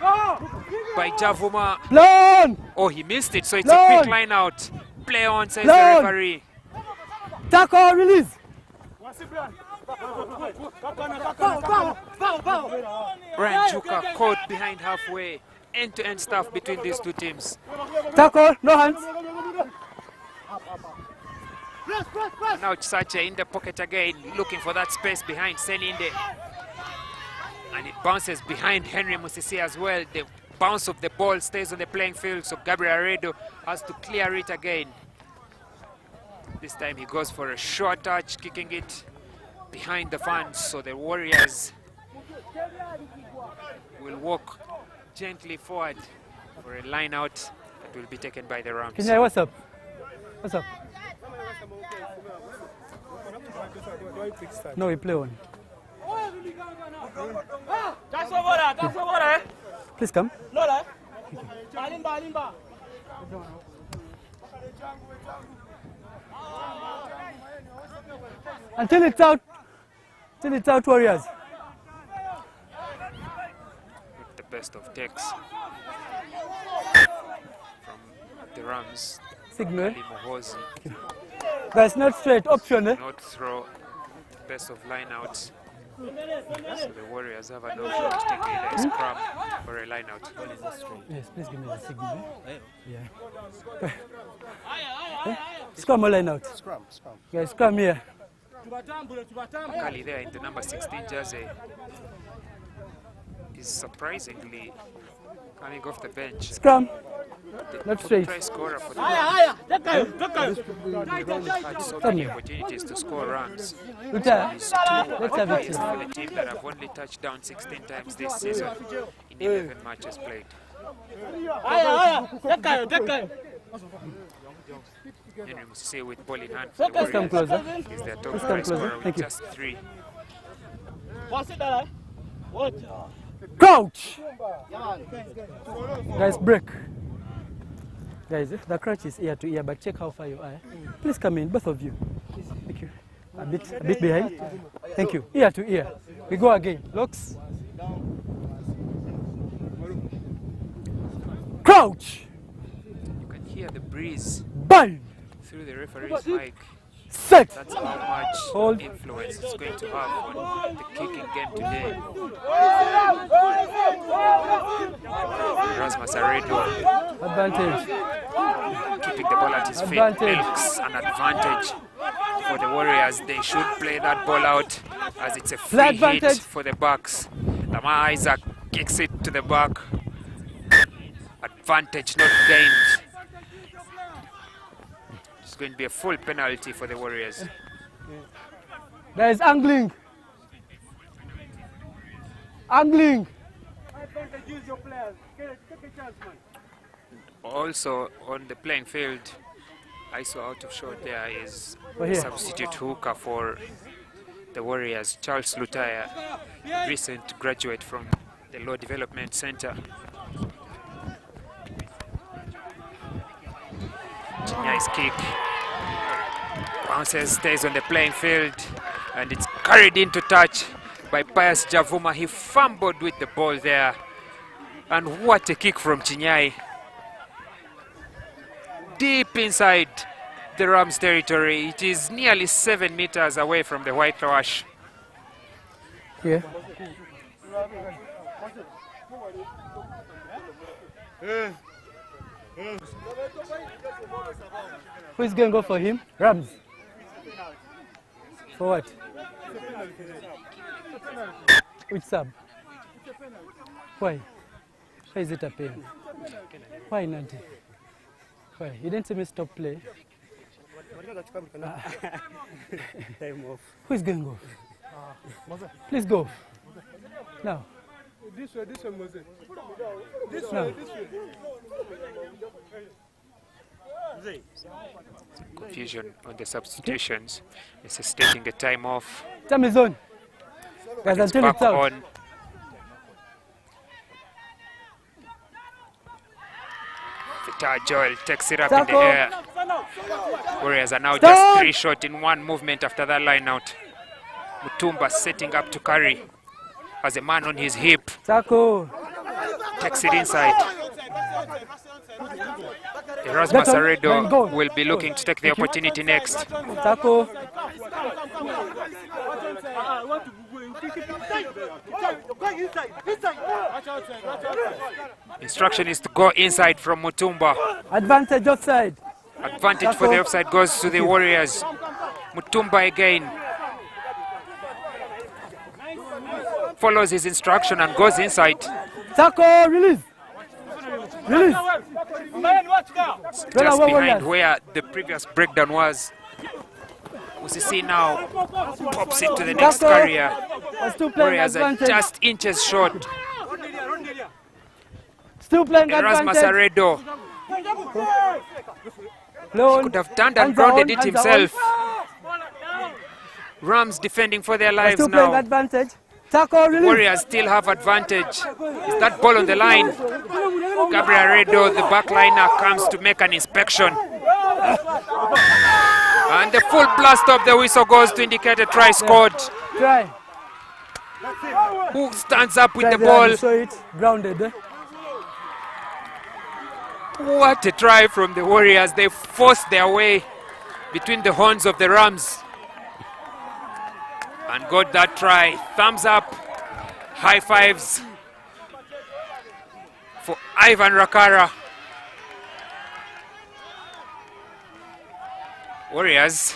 by Javuma. Blown. Oh, he missed it, so it's Blown. a quick line out. Play on, says Blown. the referee. Tackle, release. Brian Chuka caught behind halfway. End-to-end stuff between these two teams. Tackle, no hands. Now Chisache in the pocket again, looking for that space behind Seninde. And it bounces behind Henry Musisi as well. The bounce of the ball stays on the playing field, so Gabriel Aredo has to clear it again. This time he goes for a short touch, kicking it behind the fans, so the Warriors will walk gently forward for a line out that will be taken by the Rams. Kinyai, what's up? What's up? No, we play one. Please come. Until it's out. Till it's out, Warriors. With the best of takes from the Rams. Signal. Ali Mohozi. Guys, not straight. Option, eh? Not throw. Best of line outs. So the Warriors have an option to take either a scrum or a line out. Yes, please give me the signal. Yeah. Scrum or line out? Scrum. Guys, scrum here. Kali there in the number 16 jersey is surprisingly coming off the bench. Scrum. Not straight. Try scorer for the Rams. Had so many opportunities to score runs. Let's have it. For the team that have only touched down 16 times this season in 11 matches played. Henry Musise with ball in hand for the Please come Warriors. closer. He's their top Please try come closer. scorer Thank with you. just 3. Crouch! Guys, break. Guys, the crouch is ear to ear, but check how far you are. Please come in, both of you. Thank you. A bit behind. Thank you. Ear to ear. We go again. Locks. Crouch! You can hear the breeze Bind! through the referee's mic. Set! That's how much Hold. influence it's going to have on the kicking game today. Rasmus Aredo Advantage. keeping the ball at his feet Advantage. makes an advantage for the Warriors. They should play that ball out as it's a free Play advantage. hit for the Bucks. Lamar Isaac kicks it to the back. Advantage not gained. It's going to be a full penalty for the Warriors. There is angling. Angling. Also on the playing field, I saw out of shot there is We're a here. substitute hooker for the Warriors, Charles Lutaya, recent graduate from the Law Development Center. Nice kick. Bounces, stays on the playing field, and it's carried into touch by Pius Javuma. He fumbled with the ball there. And what a kick from Chinyai. Deep inside the Rams territory. It is nearly 7 meters away from the whitewash. Here. Who is going to go for him? Rams. For what? Which sub? Why? Why is it a pen? Why, Nanti? Why? You didn't see me stop play. Who is going to go? Please go. Now. This way, Moses. This No. way, this way. Confusion on the substitutions. This is taking a time off. Time is on. Guys, It's until back it's out. on. Vitar Joel takes it up in the Tackle. air. Warriors are now Stop. just 3 short in one movement after that line out. Mutumba setting up to carry. Has a man on his hip. Tackle. Takes it inside. Erasmus Let him- let him go. Aredo will be looking to take the opportunity next. Tackle. Instruction is to go inside from Mutumba. Advantage offside. Advantage for the offside goes to the Warriors. Mutumba again follows his instruction and goes inside. Tackle. Release. Release. Just Warriors. behind where the previous breakdown was. Musisi now pops it to the next Tackle. carrier. Has two playing Warriors are advantage. just inches short. Still playing Erasmus advantage. Aredo Loan. could have turned and Hands are grounded on, it hands are himself. on. Rams defending for their They're lives still playing now. advantage. Tackle, release. Warriors still have advantage. Is that ball on the line? Gabriel Aredo, the backliner, comes to make an inspection. And the full blast of the whistle goes to indicate a try scored. Try. Who stands up with Try the there, ball? you saw it. Grounded. Eh? What a try from the Warriors. They forced their way between the horns of the Rams and got that try. Thumbs up, high fives for Ivan Rakara. Warriors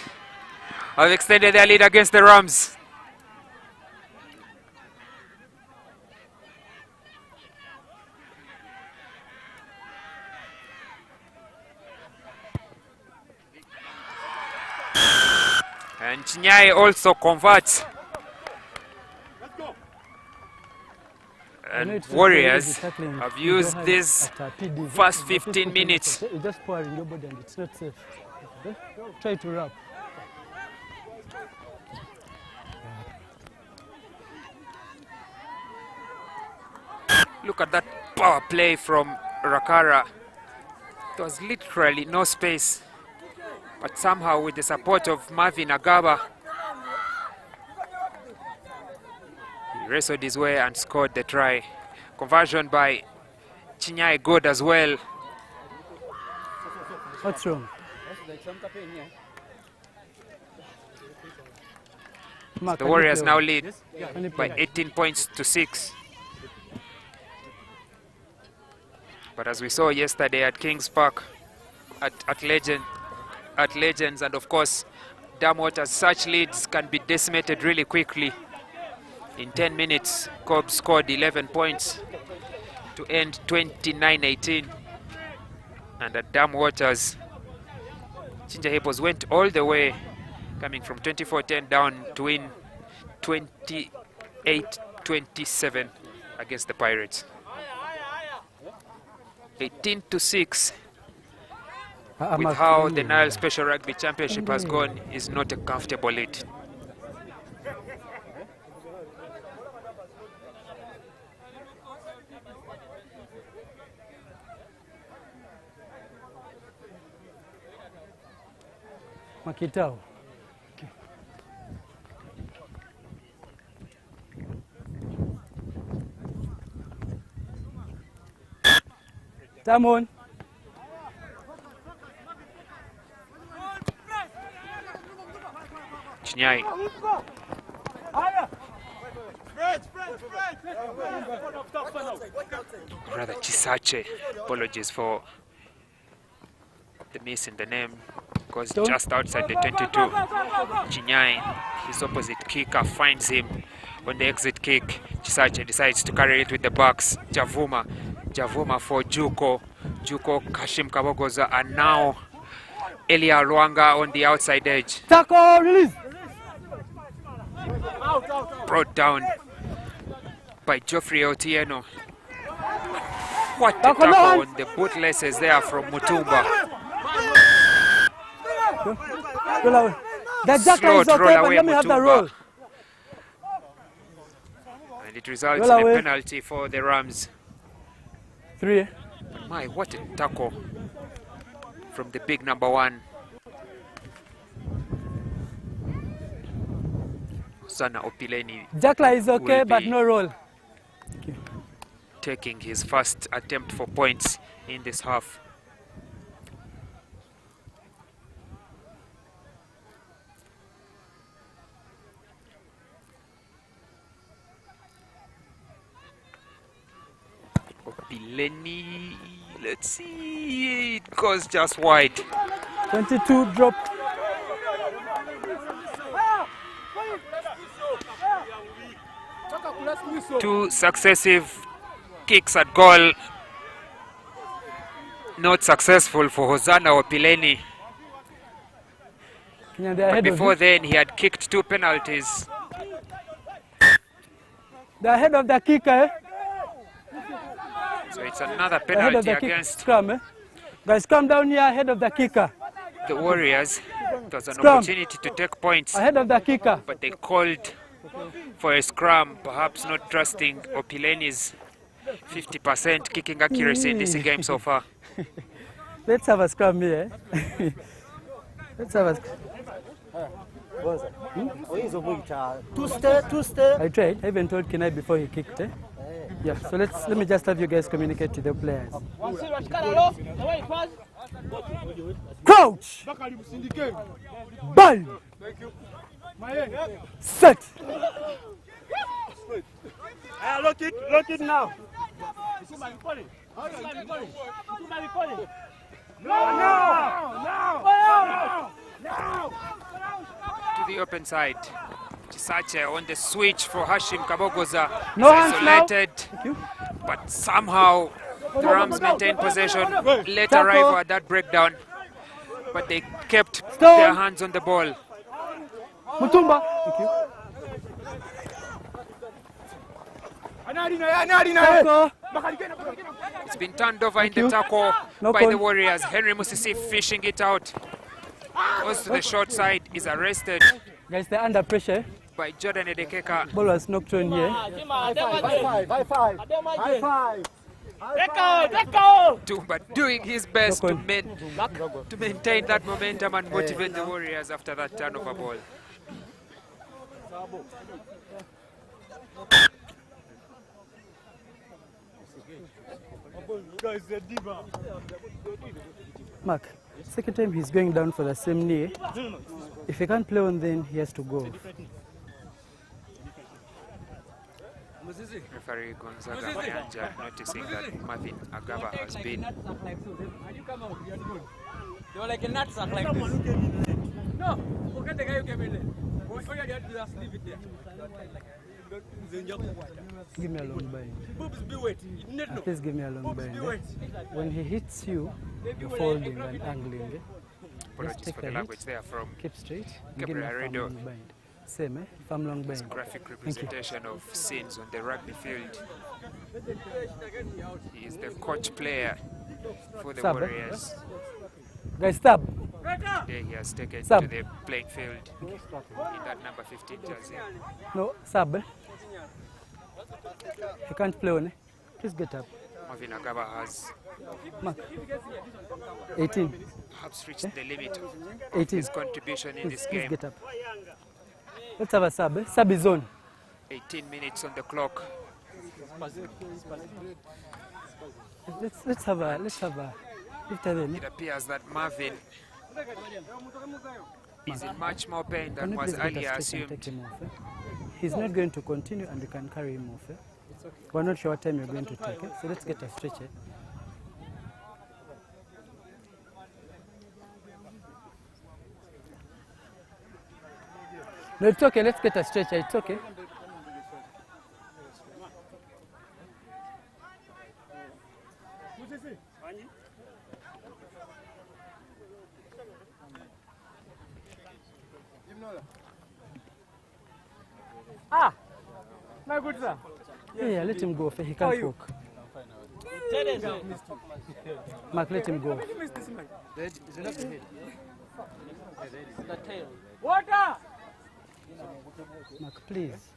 have extended their lead against the Rams. And Chinyai also converts. And Warriors have used this first 15 minutes. You're just pouring your body and it's not safe. Okay? Try to wrap. Look at that power play from Rakara. There was literally no space. But somehow with the support of Marvin Agaba, he wrestled his way and scored the try. Conversion by Chinyai good as well. What's wrong? Mark, The can you Warriors play now one? lead Can you by play? 18 points to 6. But as we saw yesterday at Kings Park, at Legends, and of course, Damwater, such leads can be decimated really quickly. In 10 minutes, Cobb scored 11 points to end 29-18. And at Damwaters, Ginger Hippos went all the way, coming from 24-10 down to win 28-27 against the Pirates. 18-6. With how the Nile Special Rugby Championship has gone, is not a comfortable lead. Makitao. Okay. Tamon. Chinyai. Rather Chisache. Apologies for the miss in the name. Because just outside the 22, Chinyai, his opposite kicker, finds him on the exit kick. Chisache decides to carry it with the backs. Javuma for Juko. Juko, Kashim Kabogoza, and now Elia Luanga on the outside edge. Tackle, release. Brought down by Geoffrey Otieno. What a tackle on the bootlaces there from Mutumba. Roll away. The jacker is okay, but let me have the roll. And it results in a penalty for the Rams. 3. But my, what a tackle from the big number 1. Sana Opileni. Jackler is okay, but no roll. Okay. Taking his first attempt for points in this half. Opileni, let's see, it goes just wide. 22 drop. Two successive kicks at goal, not successful for Hosanna Opileni. But before then, he had kicked 2 penalties. The head of the kicker. So it's another Ahead of penalty the kick. against Scrum, eh? Guys, come down here ahead of the kicker. the Warriors. It was an Scrum. opportunity to take points, Ahead of the kicker. but they called for a scrum, perhaps not trusting Opileni's 50% kicking accuracy in this game so far. Let's have a scrum here. Let's have a scrum. I tried. I even told Kenai before he kicked. Yeah, so let me just have you guys communicate to the players. Crouch! Ball! Set! Lock it now. To the open side. Chisache on the switch for Hashim Kabogoza. No hands now. Isolated, Thank you. but somehow the Rams maintained possession. Late Tackle. arrival at that breakdown, but they kept Stone. their hands on the ball. Mutumba. Thank you. Tackle. It's been turned over in the you. tackle No by call. the Warriors. Henry Musisi fishing it out. Goes to the short side, is arrested Guys, they're under pressure. by Jordan Edekeka. Ball was knocked on here. But doing his best No to, call. to maintain that momentum and motivate the Warriors after that turnover ball. Mark, second time he's going down for the same knee. If he can't play on, then he has to go. Referee Gonzaga Mayanja noticing that Marvin Agaba has been They were like a nutsack like this. No, forget the guy who came in there. All you had to do was leave it there. Give me a long bind. Boobs be wet. You need to know. Please give me a long Boobs bind. be wet. When he hits you, you're folding and angling. Just apologies take for a the hit, language there from keep straight, and give me a Gabriel firm Redo. long bind. Same, eh? Firm long bind. graphic representation of scenes on the rugby field. He is the coach player for the Sub, eh? Warriors. Guys, stop. Today he has taken Sub. to the playing field in that number 15 jersey. No, sub. Eh? He can't play on, eh? Please get up. Marvin Agaba has Mark. 18. perhaps reached the limit of 18. his contribution in this Please game. get up. Let's have a sub. Eh? Sub is on. 18 minutes on the clock. Let's have a after then. It appears that Marvin is in much more pain Can than you was please get a earlier stretch and take assumed. him off, eh? He's not going to continue and we can carry him off. Eh? We're not sure what time you're going to take it, so let's get a stretcher. No, it's okay, let's get a stretcher, it's okay. Ah, my good sir. Yeah, let him go off, eh? He can't walk. Mark, let him go off. Water! Mark, please.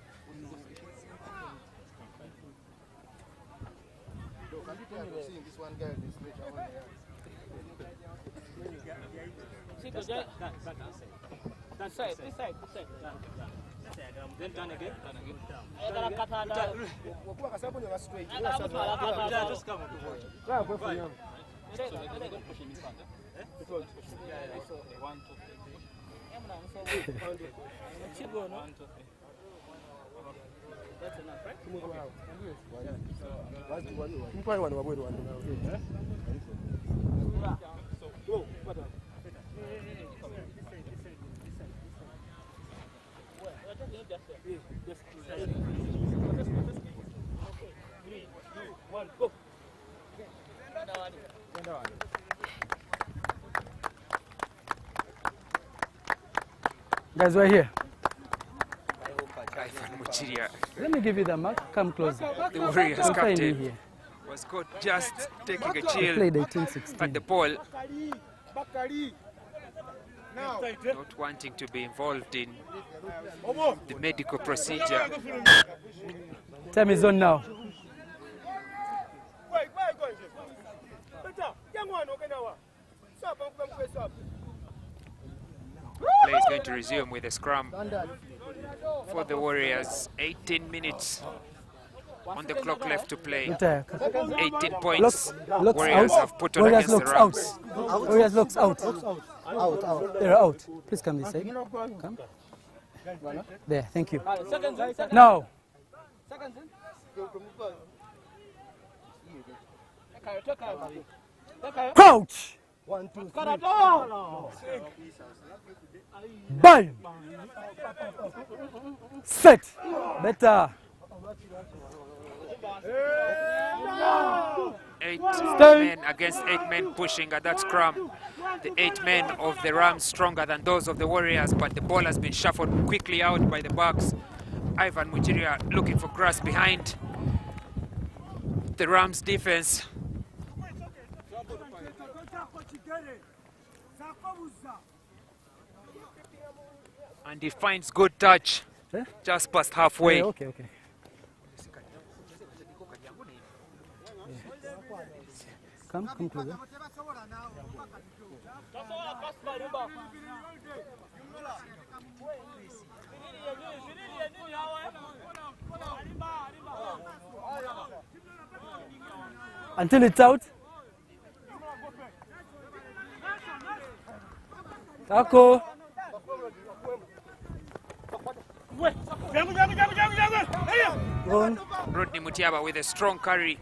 This side. Then turn again. Just come. Guys, we're here. Ivan Muchiria, Let me give you the mark. Come closer. the Warriors You'll find me captain, here. was caught just taking a They chill played at 18-16. the ball, not wanting to be involved in the medical procedure. Time is on now. Play is going to resume with a scrum for the Warriors. 18 minutes on the clock left to play. Retire. 18 points Locks Warriors out. have put on Warriors against the locks Rams. out. Warriors locks out. Out. They're out. Please come this side. Come. There, thank you. Now. Crouch. 1, 2, 3. Bind. Set. Better. 8 men against 8 men pushing at that scrum. The 8 men of the Rams stronger than those of the Warriors, but the ball has been shuffled quickly out by the Bucks. Ivan Mujiria looking for grass behind the Rams defense. And he finds good touch just past halfway. Okay, okay. Come closer. Until it's out. Taco. Rodney Mutiaba with a strong carry,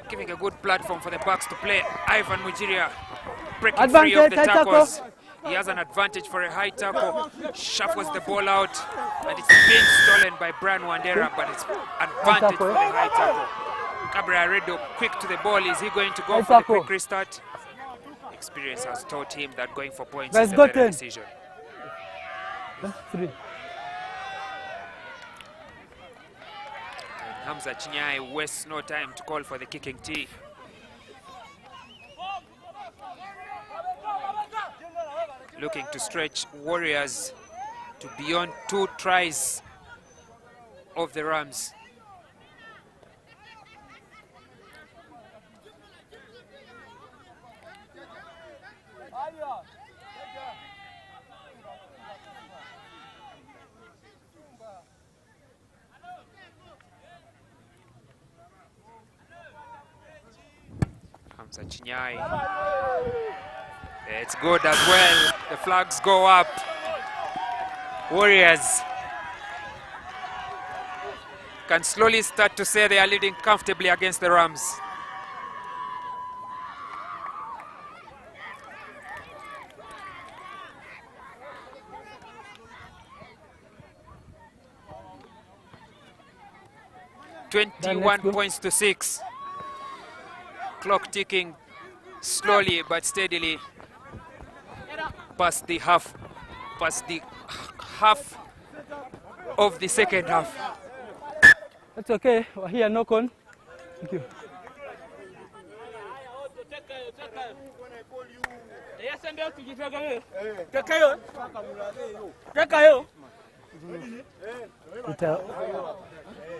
giving a good platform for the Bucks to play. Ivan Mujiria breaking free of the tackles. He has an advantage for a high tackle, shuffles the ball out, and it's being stolen by Brian Wandera, but it's advantage for the high tackle. Gabriel Redo quick to the ball. Is he going to go for the quick restart? Experience has taught him that going for points is a better decision. 3. Hamza Chinyai wastes no time to call for the kicking tee. Looking to stretch Warriors to beyond 2 tries of the Rams. Hamza Chinyai. It's good as well. The flags go up. Warriors can slowly start to say they are leading comfortably against the Rams. $21 points to 6. Clock ticking slowly but steadily past the half of the second half. That's okay. We're here, knock on. Thank you.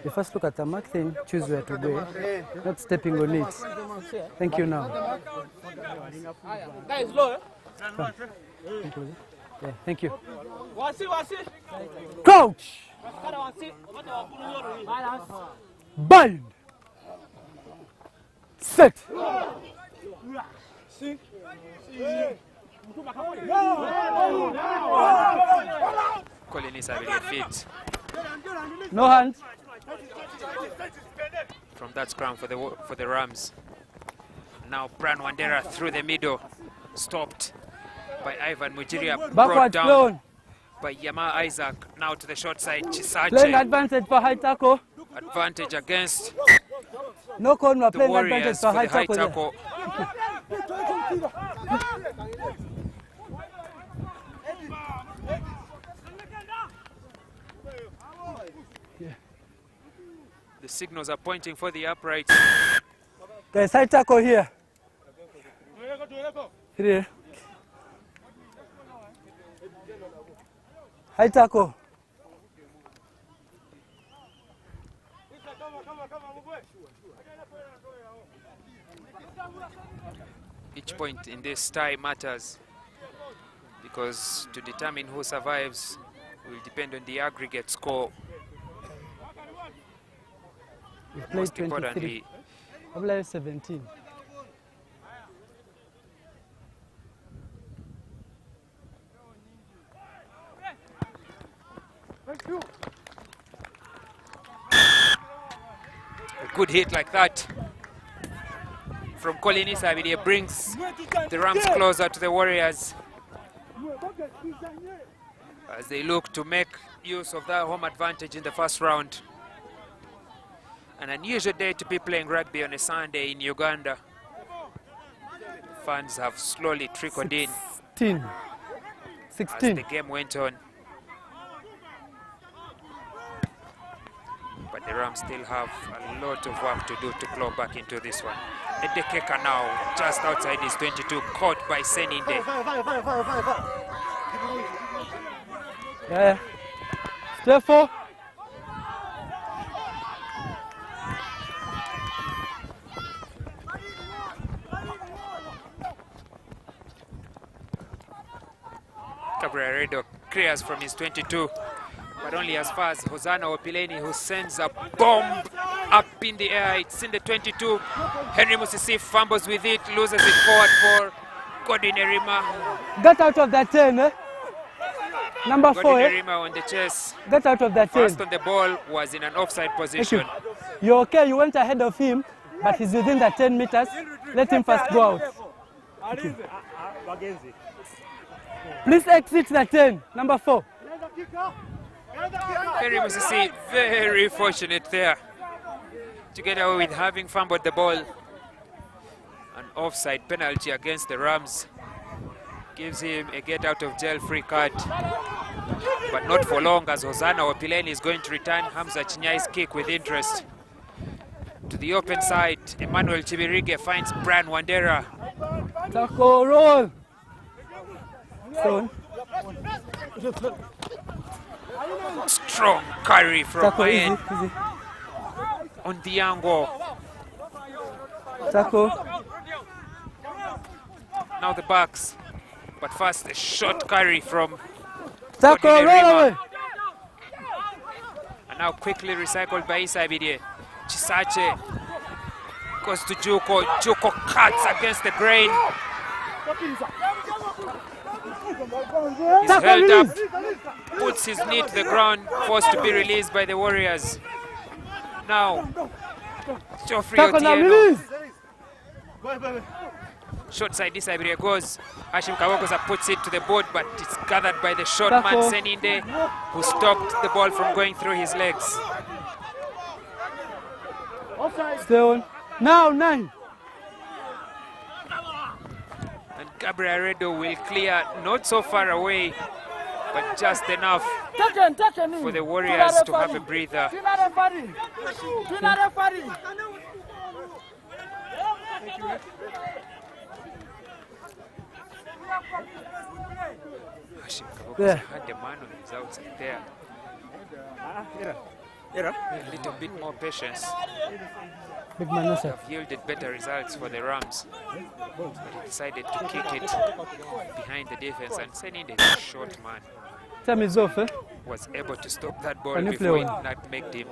You first look at the mark, then choose where to go. Not stepping on it. Thank you now. Guys, low. Yeah, thank you. Crouch! Bind! Set! Colin is having a fit. No hands. From that scrum for the Rams. Now Brian Wandera through the middle, stopped by Ivan Mujiria, brought Backward down flown. by Yama Isaac. Now to the short side, Playing Chisache. advantage for high tackle. Advantage against No corner, we're the playing advantage Warriors for for high the high tackle. tackle. The signals are pointing for the uprights. Guys, high tackle here. Here. High tackle. Each point in this tie matters because to determine who survives will depend on the aggregate score. We played Most 23. importantly, I played 17. a good hit like that from Colin Isabide brings the Rams closer to the Warriors as they look to make use of that home advantage in the first round. An unusual day to be playing rugby on a Sunday in Uganda. Fans have slowly trickled in 16. as the game went on. But the Rams still have a lot of work to do to claw back into this one. Edekeka now just outside his 22, caught by Seninde. Yeah. Step 4. Kawowo clears from his 22, but only as far as Hosanna Opileni, who sends a bomb up in the air. It's in the 22. Henry Musisi fumbles with it, loses it forward for Godwin Erima. Get out of that 10, eh? Number 4, Godwin eh? Erima on the chase. Get out of that 10. First on the ball was in an offside position. You're okay, you went ahead of him, but he's within the 10 meters. Let him first go out. Okay. Please exit the 10, number 4. Henry Musisi very fortunate there, together with having fumbled the ball. An offside penalty against the Rams gives him a get out of jail free card, but not for long, as Hosanna Opileni is going to return Hamza Chinyai's kick with interest. To the open side, Emmanuel Chibirige finds Brian Wandera. Tackle roll. So, Strong carry from tackle Mayen easy. on the angle. Tackle. Now the backs, but first a short carry from Tackle Godwin roll Erima. away. And now quickly recycled by Isabide. Chisache goes to Juko. Juko cuts against the grain. He's held up, puts his knee to the ground, forced to be released by the Warriors. Now, Geoffrey Tackle now, Otieno. release. Short side Isabire goes. Hashim Kawogoza puts it to the board, but it's gathered by the short man Tackle. Seninde, who stopped the ball from going through his legs. Stay on. Now 9. And Gabriel Redo will clear not so far away, but just enough for the Warriors to have a breather. Hashim Kawogoza Yeah. had the man on his outside there. A little bit more patience Big man, no sir. have yielded better results for the Rams, but he decided to kick it behind the defense, and Seninde, the short man, Time is off, eh? was able to stop that ball Can you before play it one? nutmegged him.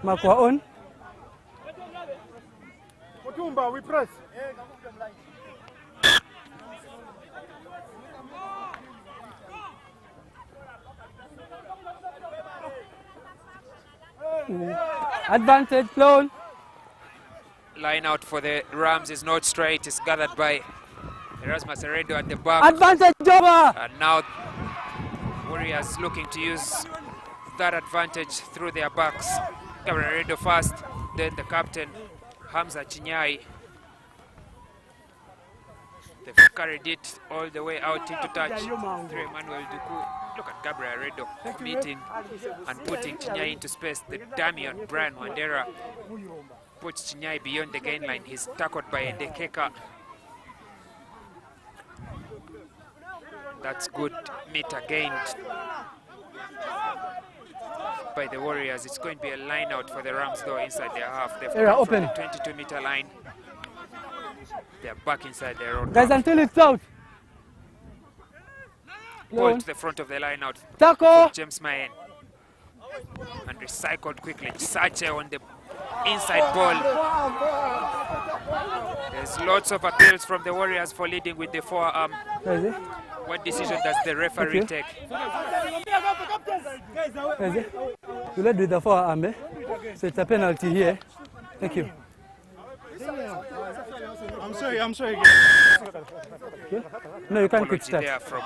Makwa on. Mutumba, we press. Advantage, flown. Line out for the Rams is not straight. It's gathered by Erasmus Heredo at the back. Advantage, over. And now Warriors looking to use that advantage through their backs. Gabriel Heredo first, then the captain, Hamza Chinyai. They've carried it all the way out into touch through Emmanuel Duku. Look at Gabriel Redo committing and putting Chinyai into space. The dummy on Brian Wandera puts Chinyai beyond the gain line. He's tackled by Ndekeka. That's good meter gained by the Warriors. It's going to be a line out for the Rams though inside their half. They've come from the 22-meter line. They're back inside their own Guys, half. until it's out. Ball to the front of the line out. Tackle. James Mayen. And recycled quickly. Sache on the inside ball. There's lots of appeals from the Warriors for leading with the forearm. What decision does the referee take? You led with the forearm, eh? So it's a penalty here. Thank you. I'm sorry. Okay. No, you can't quick start. There from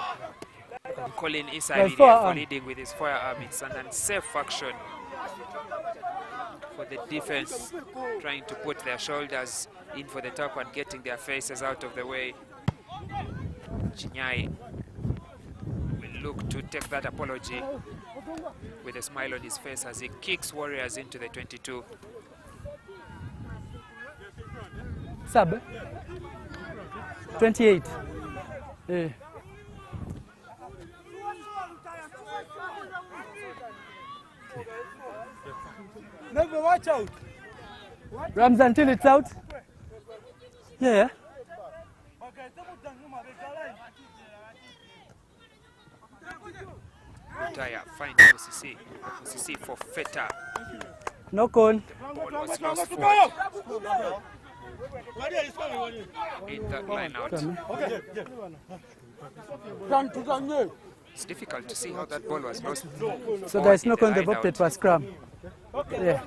Colin Isai for leading with his firearm. It's an unsafe action for the defense, trying to put their shoulders in for the tackle and getting their faces out of the way. Chinyai will look to take that apology with a smile on his face as he kicks Warriors into the 22. Sub 28. Yeah. Never watch out. Rams until it's out. Yeah. Retire, find OCC. OCC for Feta. Knock on. Ball was lost forward. In that line out. It's difficult to see how that ball was lost. So there's no on the opted for scrum. Yeah.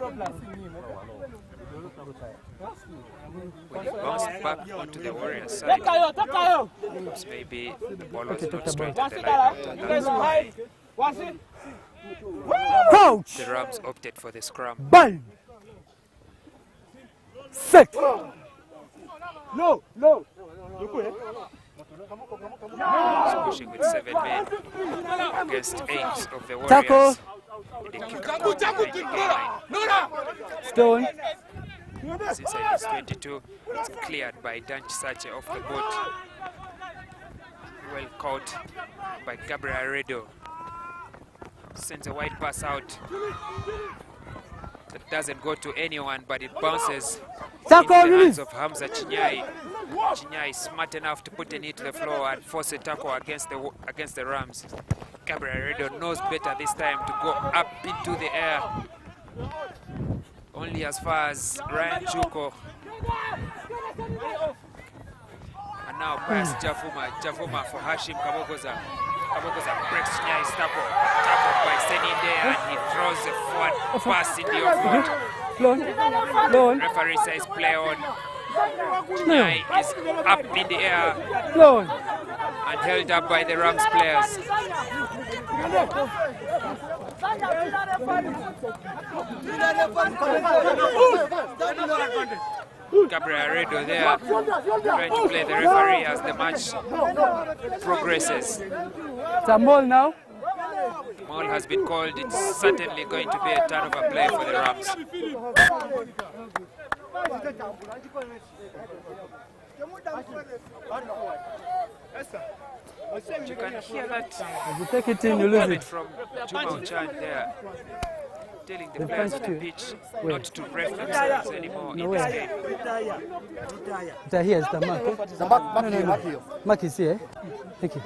When he bounced back onto the Warriors side, maybe the ball was not straight at the line out, and that's why Crouch. the Rams opted for the scrum. Bind. Set. No. He's pushing with 7 men against 8 of the Warriors. Tackle. The kick out behind the line. Stone. It's inside his 22. It's cleared by Danch Sache off the boat. Well caught by Gabriel Redo. Sends a wide pass out. That doesn't go to anyone, but it bounces into the hands of Hamza Chinyai. Chinyai is smart enough to put a knee to the floor and force a tackle against the Rams. Gabriel Redo knows better this time to go up into the air. Only as far as Ryan Juko. And now pass Jafuma for Hashim Kabogoza. Kabogoza breaks Chinyai's tackle. Tackled by Seninde, and he throws a forward pass in the offload. Loan. Referee says play on. Chinyai is up in the air. Loan. And held up by the Rams players. Gabriel Redo there, trying to play the referee as the match progresses. It's a maul now. Maul has been called. It's certainly going to be a turnover play for the Rams. You can hear that. If you take it in, you lose it. From Juma Uchan there, telling the players on the pitch not to break themselves anymore in this game. Here's the mark. Eh? The mark, no. Mark is here. Thank you.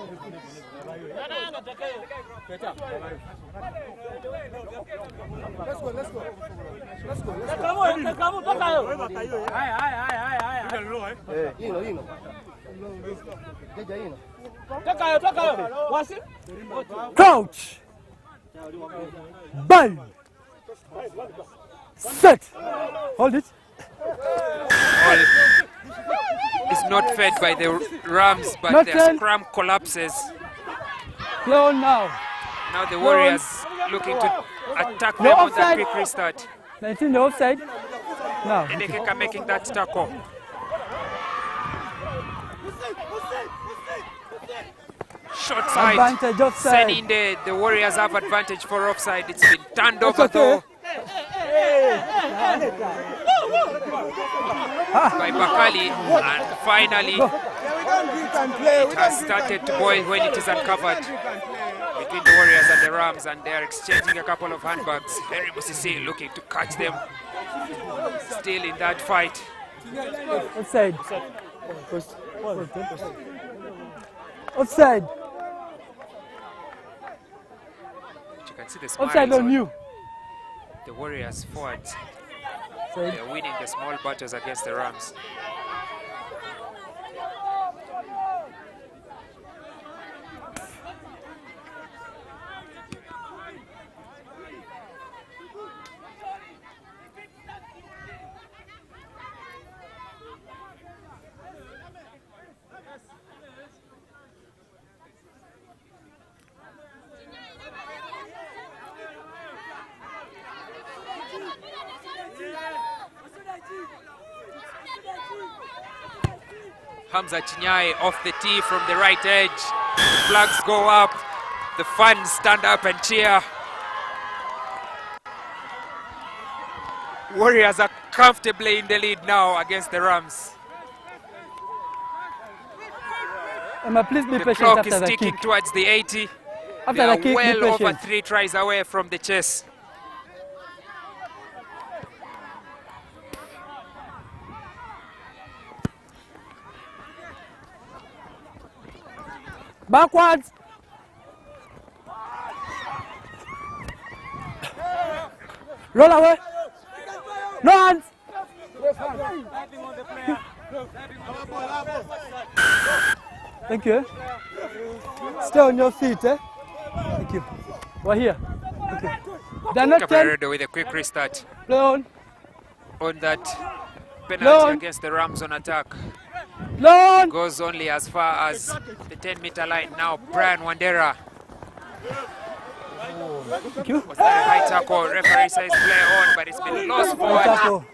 Crouch. Bind. Set. Hold it. Ball is not fed by the Rams, but Not their ten. scrum collapses. Clone now. Now the Warriors looking to attack them No on that offside. quick restart. 19 the offside. Now. Ndekeka making that tackle. short side. Advantage offside. Seninde, the Warriors have advantage for offside. It's been turned over okay. though by Bakali, and finally it has started to boil when it is uncovered between the Warriors and the Rams, and they are exchanging a couple of handbags. Henry Musisi looking to catch them, still in that fight. Offside. Offside. You can see the smiles Offside on you. the Warriors forwards. Sorry. They are winning the small battles against the Rams. Hamza Chinyai off the tee from the right edge. Flags go up. The fans stand up and cheer. Warriors are comfortably in the lead now against the Rams. Emma, please be The patient clock after is the ticking kick. towards the 80. After They the are kick, be well over patient. 3 tries away from the chase. Backwards. Roll away. No hands. Thank you. Stay on your feet, eh? Thank you. We're here. Thank you. They're not 10. MAKERERE with a quick restart Play on. that penalty Long. against the Rams on attack. Long. Goes only as far as the 10-meter line. Now Brian Wandera. Thank you. Was that a high tackle? Referee says play on, but it's been lost forward Tackle.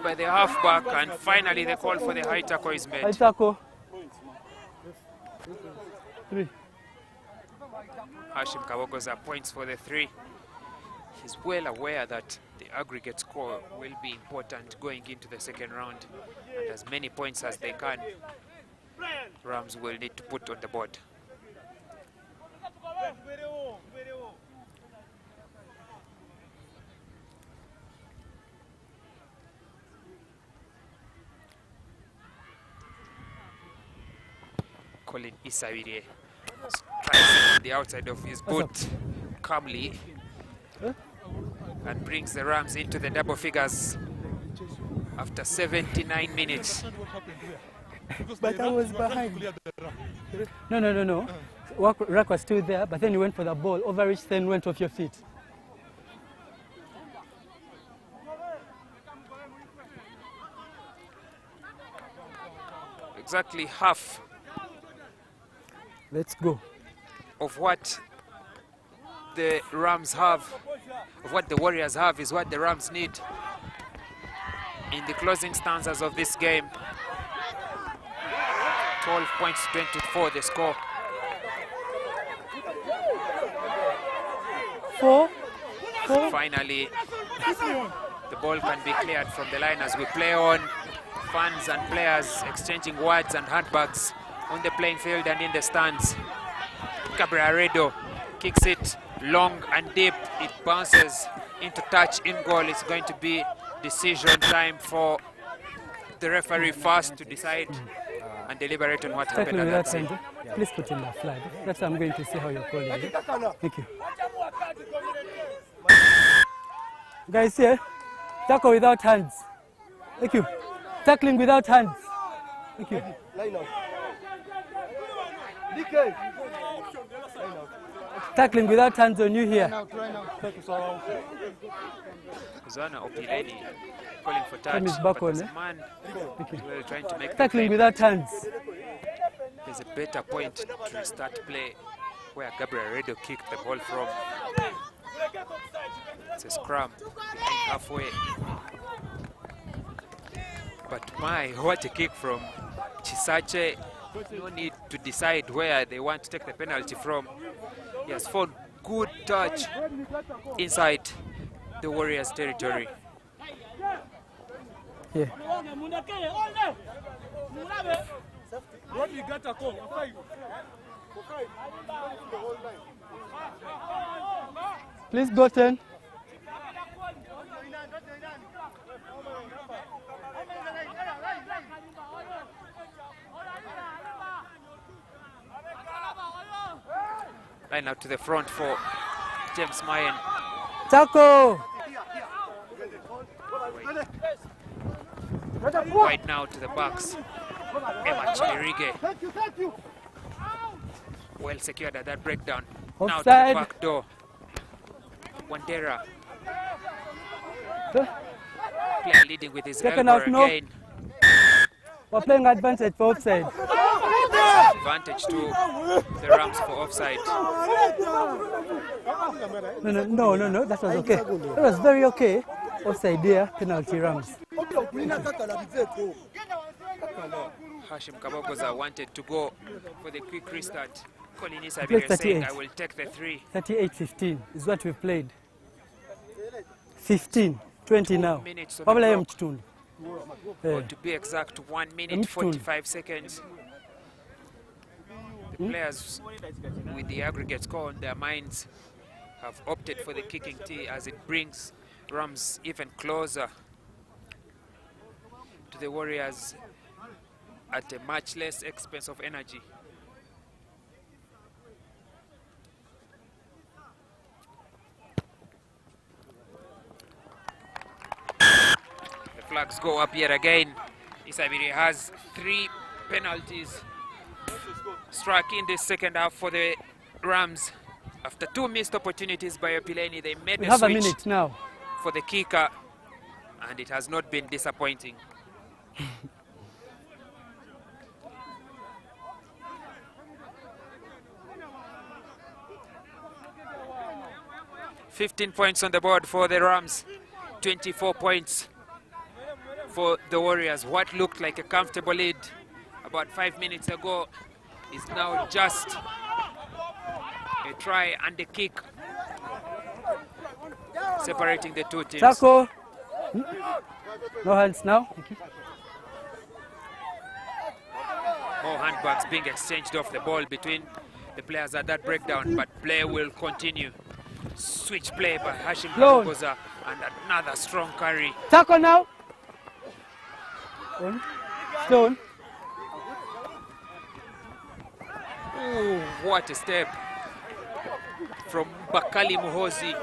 by the halfback, and finally the call for the high tackle is High made. tackle. 3. Hashim Kawogo's points for the 3. He's well aware that the aggregate score will be important going into the second round, and as many points as they can, Rams will need to put on the board. Colin Isawire strikes on the outside of his boot calmly and brings the Rams into the double figures after 79 minutes. But I was behind. No. Rack was still there, but then you went for the ball, over which then went off your feet. Exactly half Let's go. of what the Rams have, of what the Warriors have, is what the Rams need in the closing stanzas of this game. 12 points to 24 the score. 4. Finally, the ball can be cleared from the line as we play on. Fans and players exchanging words and handbags on the playing field and in the stands. Cabreredo kicks it long and deep. It bounces into touch in goal. It's going to be decision time for the referee first to decide and deliberate on what happened at that scene. Please put in the flag. That's how I'm going to see how you're calling it. Thank you. Guys, here, tackle without hands. Thank you. Tackling without hands. Thank you. Tackling without hands on you here. Kuzana Opileni calling for touch. Time is back but on, there's a man well trying to make the Tackling play. without hands. There's a better point to restart play where Gabriel Redo kicked the ball from. It's a scrum halfway. But my, what a kick from Chisache No need to decide where they want to take the penalty from. He has found good touch inside the Warriors' territory. Yeah. Rugby got a call. Please go 10. Line out to the front for James Mayen. Taco. Right now to the backs. Emma Chirige. Thank you. Well secured at that breakdown. Offside. Now to the back door. Wandera. Player leading with his Second elbow half, no. again. We're playing advantage for offside. Advantage to the Rams for offside. No, that was okay. That was very okay. Offside there, penalty Rams. Hashim Kabogoza wanted to go for the quick restart. Colin played Isabire saying, 38. I will take the 3. 38-15 is what we've played. 15, 20 now. Minutes on the Probably I am clock. Mtun. Or to be exact, 1 minute, 45 seconds. The players with the aggregate score on their minds have opted for the kicking tee as it brings Rams even closer to the Warriors at a much less expense of energy. The flags go up yet again. Isabiri has 3 penalties struck in this second half for the Rams. After 2 missed opportunities by Opileni, they made We a have a switch minute now. for the kicker, and it has not been disappointing. 15 points on the board for the Rams, 24 points for the Warriors. What looked like a comfortable lead about 5 minutes ago is now just a try and a kick separating the two teams. Taco. No hands now. Thank you. More handbags being exchanged off the ball between the players at that breakdown, but play will continue. Switch play by Hashim Loan. Kabogoza and another strong carry. Taco now. On. Stone. Ooh, what a step from Bakali Muhozi.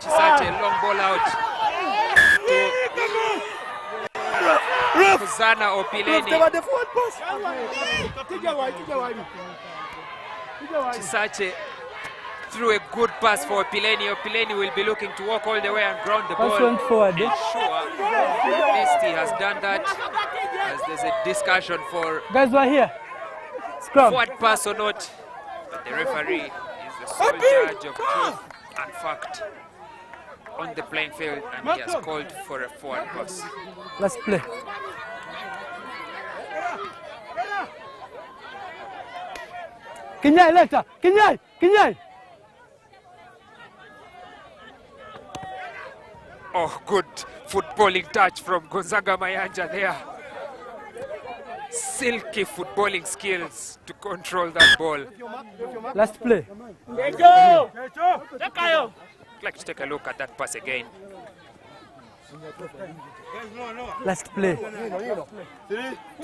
Chisate, long ball out to Kuzana Opileni. Chisache threw a good pass for Opileni. Opileni will be looking to walk all the way and ground the Pass ball. went forward. Sure, at least he has done that, as there's a discussion for Guys, we're here. Scrum. forward pass or not. But the referee is the sole judge of truth and fact on the playing field, and he has called for a forward pass. Let's play. Kinyai later. Kinyai. Oh, good footballing touch from Gonzaga Mayanja there. Silky footballing skills to control that ball. Last play. I'd like to take a look at that pass again. Last play.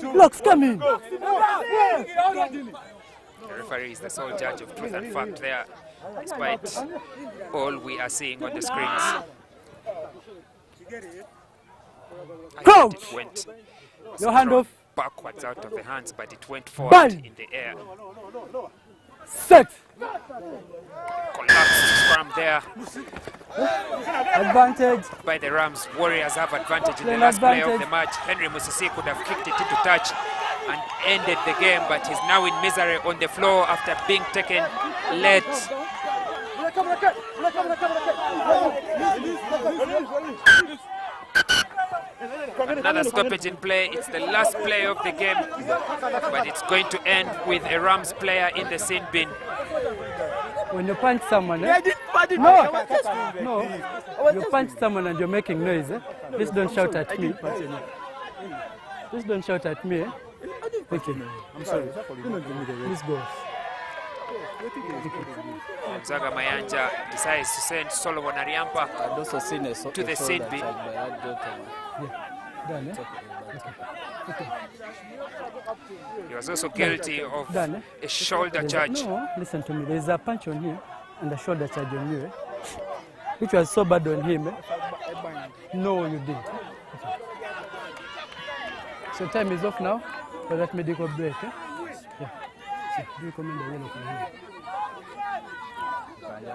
Locks coming. The referee is the sole judge of truth and fact there, despite all we are seeing on the screens. Crouch. It went Your hand off. backwards out of the hands, but it went forward Bang. in the air. Set. Collapsed scrum there Advantage. by the Rams. Warriors have advantage in the Plain last play of advantage. the match. Henry Musisi could have kicked it into touch and ended the game, but he's now in misery on the floor after being taken late. Another stoppage in play. It's the last play of the game, but it's going to end with a Rams player in the sin bin. When you punch someone, no, you punch someone and you're making noise. Please don't shout at me. Please don't shout at me. Thank you. I'm sorry. Please go. Zaga Mayanja decides to send Solomon Ariampa to the sin bin. He was also guilty of a shoulder charge. No, listen to me. There's a punch on him and a shoulder charge on you, which was so bad on him. No, you didn't. So time is off now for that medical break. Yeah. So, do you recommend the yellow for him?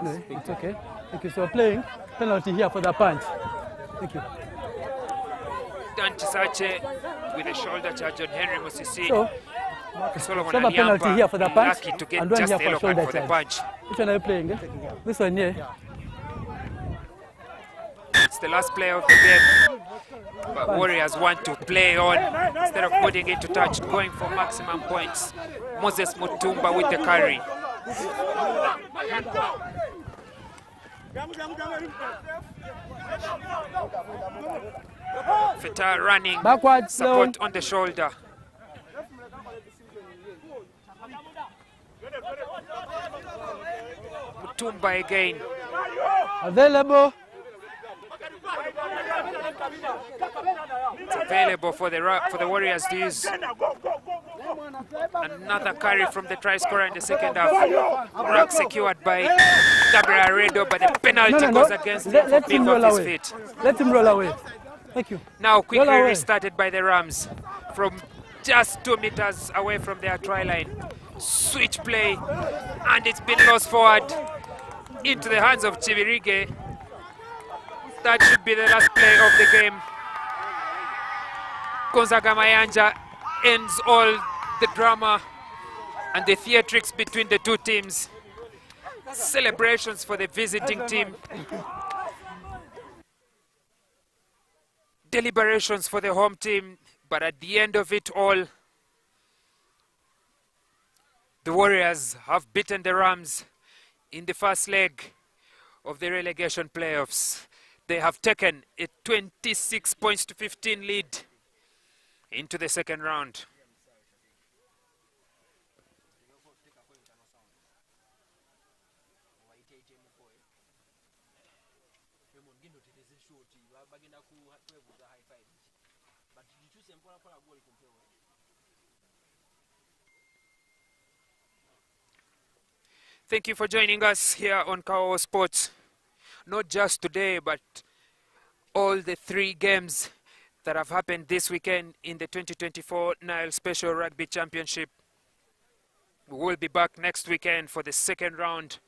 No, it's okay. Thank you. So playing penalty here for the punch. Thank you. Dan Chisache with a shoulder charge on Henry Musisi. So, Solomon a penalty here for the punch lucky to get and one just here the yellow for card shoulder for the punch. Which one are you playing? This one here. It's the last play of the game. But Warriors want to play on instead of putting it to touch, going for maximum points. Moses Mutumba with the carry. Feta running, backwards, support on the shoulder. Mutumba again. Available. It's available for the Warriors to use. Another carry from the try scorer in the second half. Ruck secured by Gabriel Redo, but the penalty goes against him for being off his feet. Let him roll away. Thank you. Now quickly restarted by the Rams from just 2 meters away from their try line. Switch play, and it's been lost forward into the hands of Chivirige. That should be the last play of the game. Gonzaga Mayanja ends all the drama and the theatrics between the two teams. Celebrations for the visiting team. Deliberations for the home team. But at the end of it all, the Warriors have beaten the Rams in the first leg of the relegation playoffs. They have taken a 26 points to 15 lead into the second round. Thank you for joining us here on Kawowo Sports. Not just today, but all the 3 games that have happened this weekend in the 2024 Nile Special Rugby Championship. We will be back next weekend for the second round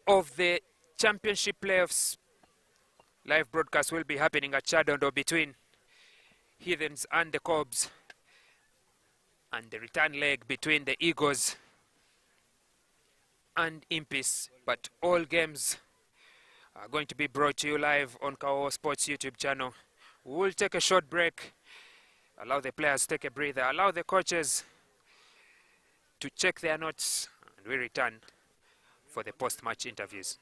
of the championship playoffs. Live broadcast will be happening at Chadondo between Heathens and the Cobs, and the return leg between the Eagles and Impis. But all games are going to be brought to you live on Kawowo Sports YouTube channel. We will take a short break, allow the players to take a breather, allow the coaches to check their notes, and we return for the post-match interviews.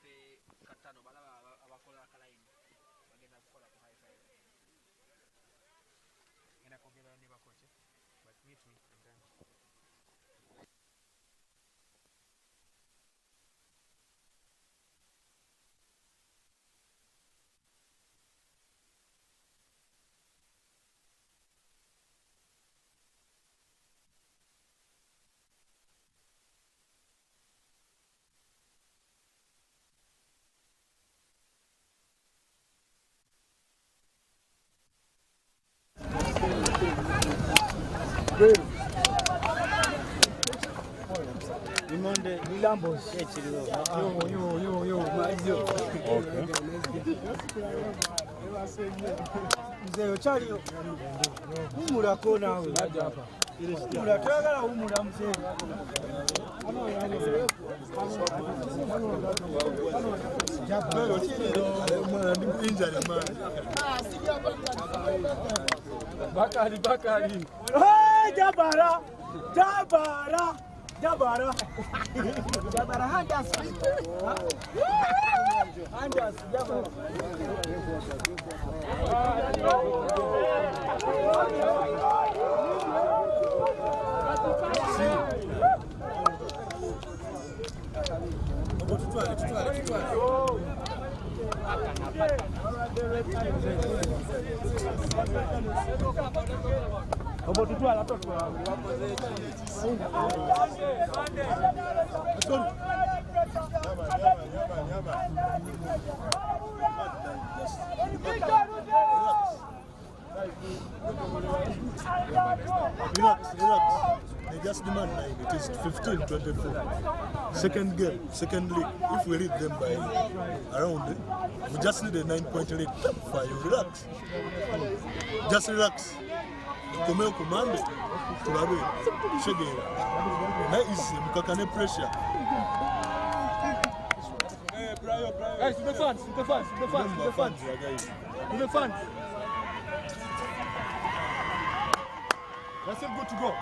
Mzee Ochali, humura kona wewe. Bakari. Hey, Jabara! Jabara! Jabara! Jabara, hand us. Hand us, Jabara. Relax. They just demand 9. It is 15-24. Second game, second league. If we lead them by around, we just need a 9-point lead for you. Relax. Just relax. Komeo command. Tulabe. Shegera. That is mukakane pressure. Guys, to the fans. That's still good to go.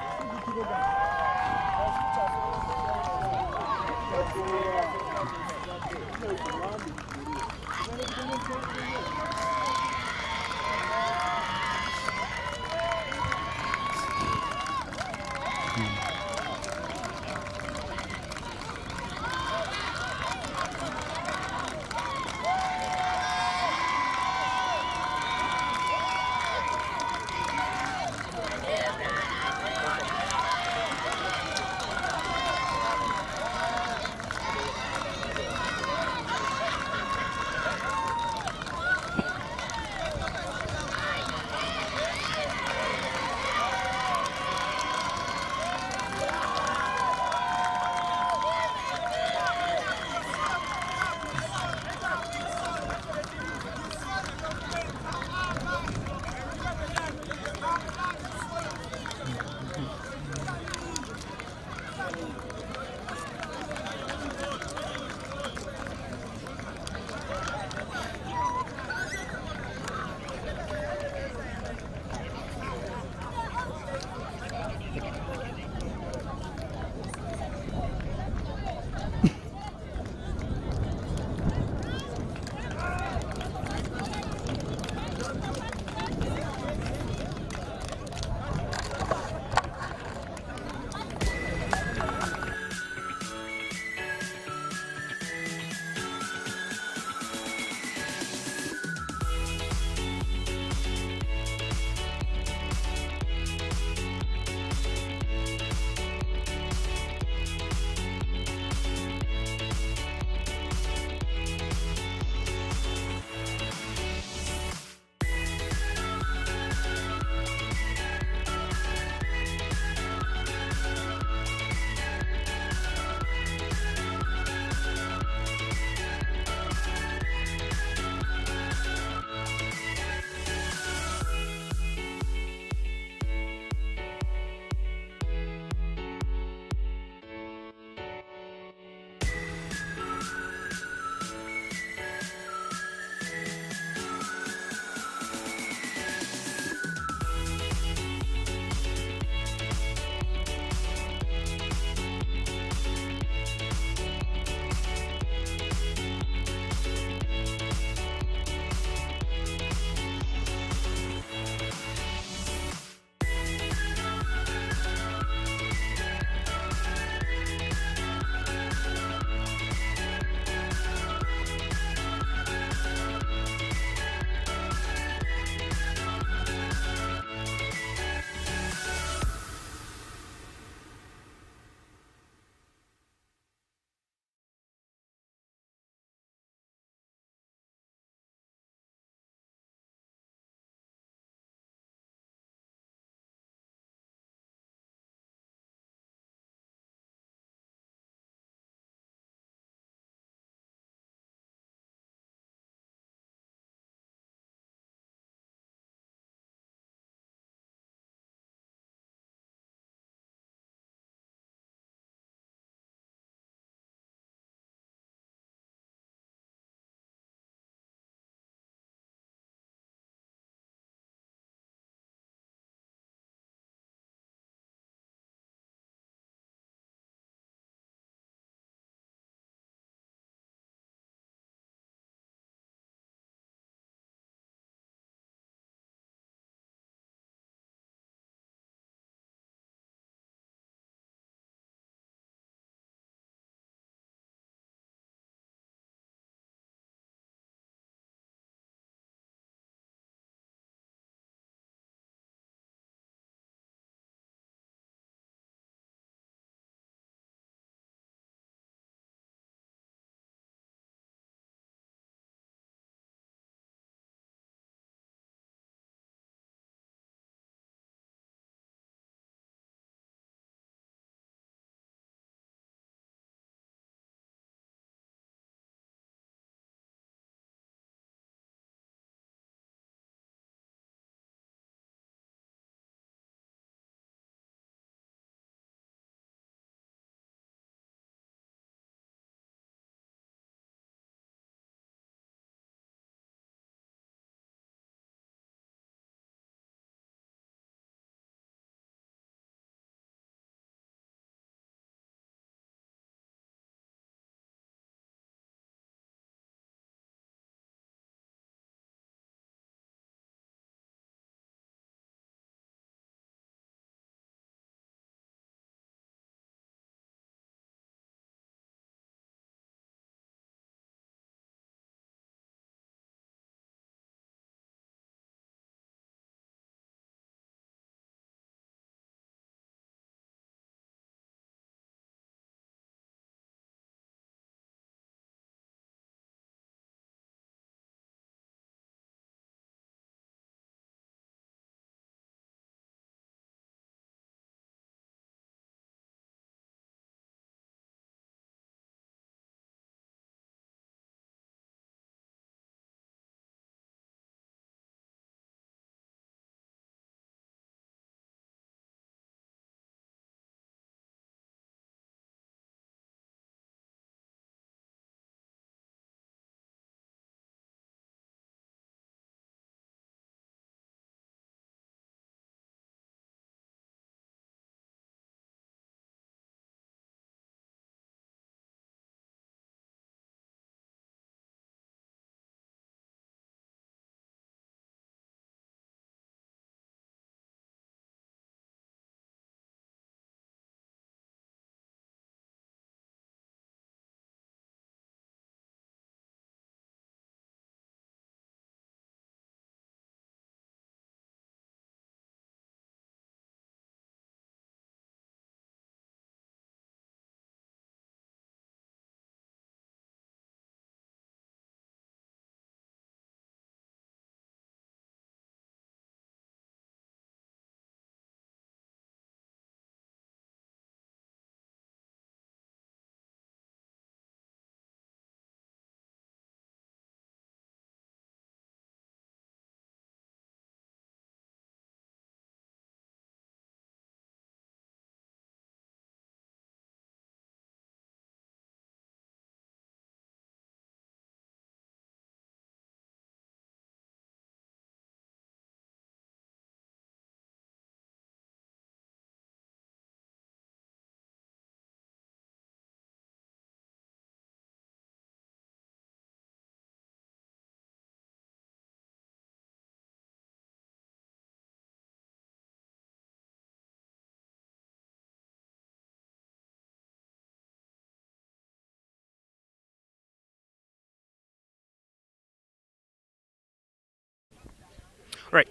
Right.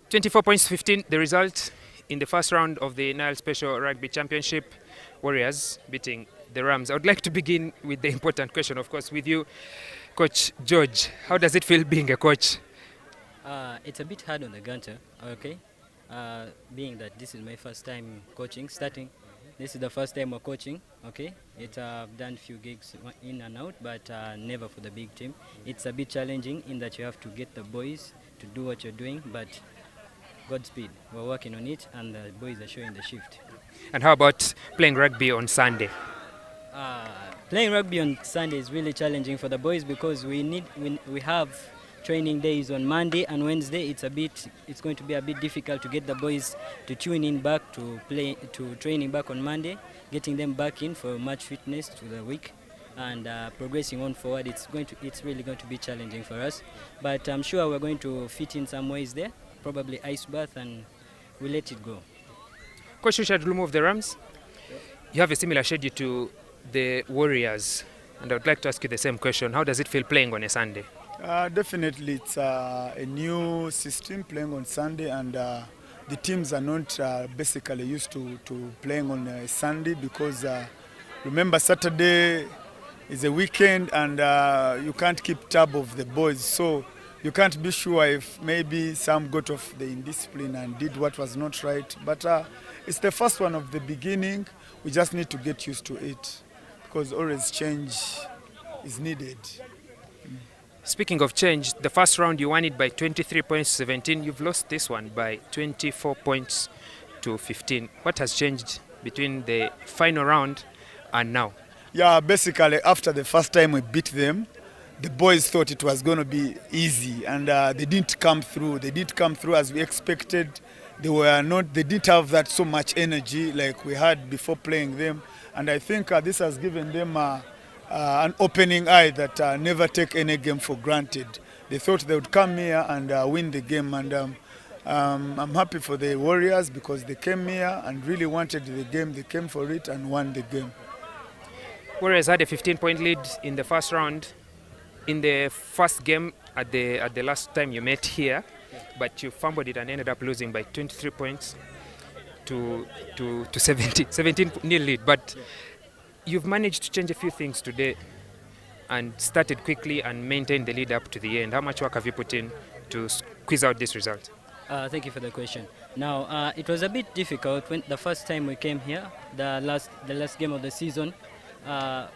24 points, 15, the result in the first round of the Nile Special Rugby Championship. Warriors beating the Rams. I would like to begin with the important question, of course, with you, Coach George. How does it feel being a coach? It's a bit hard on the gunter, okay? Being that this is my first time starting. This is the first time we're coaching, okay? I've done few gigs in and out, but never for the big team. It's a bit challenging in that you have to get the boys to do what you're doing, but Godspeed. We're working on it, and the boys are showing the shift. And how about playing rugby on Sunday? Playing rugby on Sunday is really challenging for the boys because we have training days on Monday and Wednesday. It's going to be a bit difficult to get the boys to tune in back to training back on Monday, getting them back in for match fitness to the week, and progressing on forward. It's really going to be challenging for us, but I'm sure we're going to fit in some ways there, probably ice bath, and we'll let it go. Coach Richard Lumo of the Rams, you have a similar schedule to the Warriors, and I would like to ask you the same question. How does it feel playing on a Sunday? Definitely, it's a new system playing on Sunday, and the teams are not basically used to playing on a Sunday because remember Saturday is a weekend, and you can't keep tab of the boys, so you can't be sure if maybe some got off the indiscipline and did what was not right. But it's the first one of the beginning. We just need to get used to it because always change is needed. Speaking of change, the first round you won it by 23 points to 17. You've lost this one by 24 points to 15. What has changed between the final round and now? Yeah, basically after the first time we beat them, the boys thought it was going to be easy, and they didn't come through. They didn't come through as we expected. They didn't have that so much energy like we had before playing them. And I think this has given them an opening eye that never take any game for granted. They thought they would come here and win the game, and I'm happy for the Warriors because they came here and really wanted the game. They came for it and won the game. Warriors had a 15-point lead in the first round. In the first game at the last time you met here, but you fumbled it and ended up losing by 23 points to 17 nil lead. But you've managed to change a few things today and started quickly and maintained the lead up to the end. How much work have you put in to squeeze out this result? Thank you for the question. Now, it was a bit difficult when the first time we came here, the last game of the season.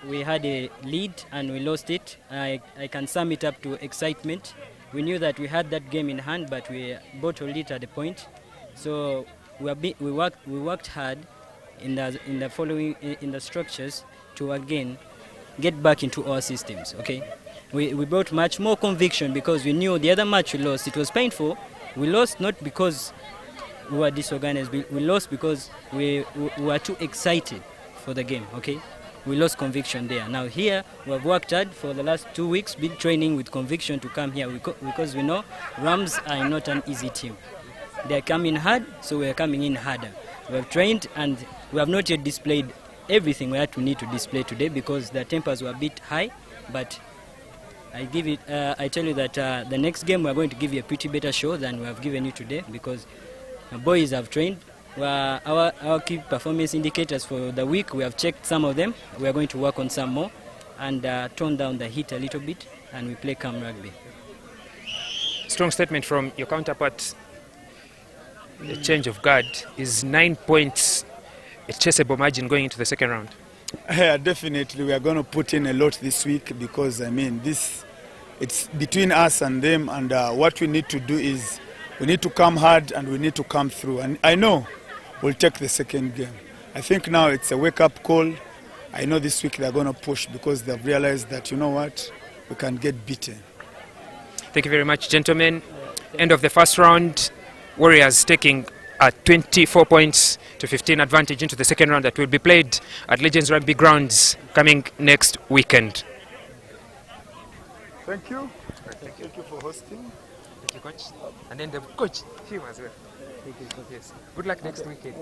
We had a lead and we lost it. I can sum it up to excitement. We knew that we had that game in hand, but we bottled it at a point. So we worked hard in the structures to again get back into our systems. Okay, we brought much more conviction because we knew the other match we lost. It was painful. We lost not because we were disorganized. We lost because we were too excited for the game. Okay. We lost conviction there. Now here, we have worked hard for the last 2 weeks, big training with conviction to come here because we know Rams are not an easy team. They are coming hard, so we are coming in harder. We have trained and we have not yet displayed everything we need to display today because the tempers were a bit high, but I tell you that the next game we are going to give you a pretty better show than we have given you today because the boys have trained. Our key performance indicators for the week, we have checked some of them. We are going to work on some more and tone down the heat a little bit, and we play calm rugby. Strong statement from your counterpart. The change of guard is 9 points, a chaseable margin going into the second round. Yeah, definitely. We are going to put in a lot this week because, I mean, it's between us and them, and what we need to do is we need to come hard and we need to come through. And I know we'll take the second game. I think now it's a wake-up call. I know this week they're going to push because they've realized that, you know what, we can get beaten. Thank you very much, gentlemen. End of the first round. Warriors taking a 24 points to 15 advantage into the second round that will be played at Legends Rugby Grounds coming next weekend. Thank you. Thank you for hosting. Thank you, coach. And then the coach, him as well. Thank you, coach. Yes. Good luck next weekend.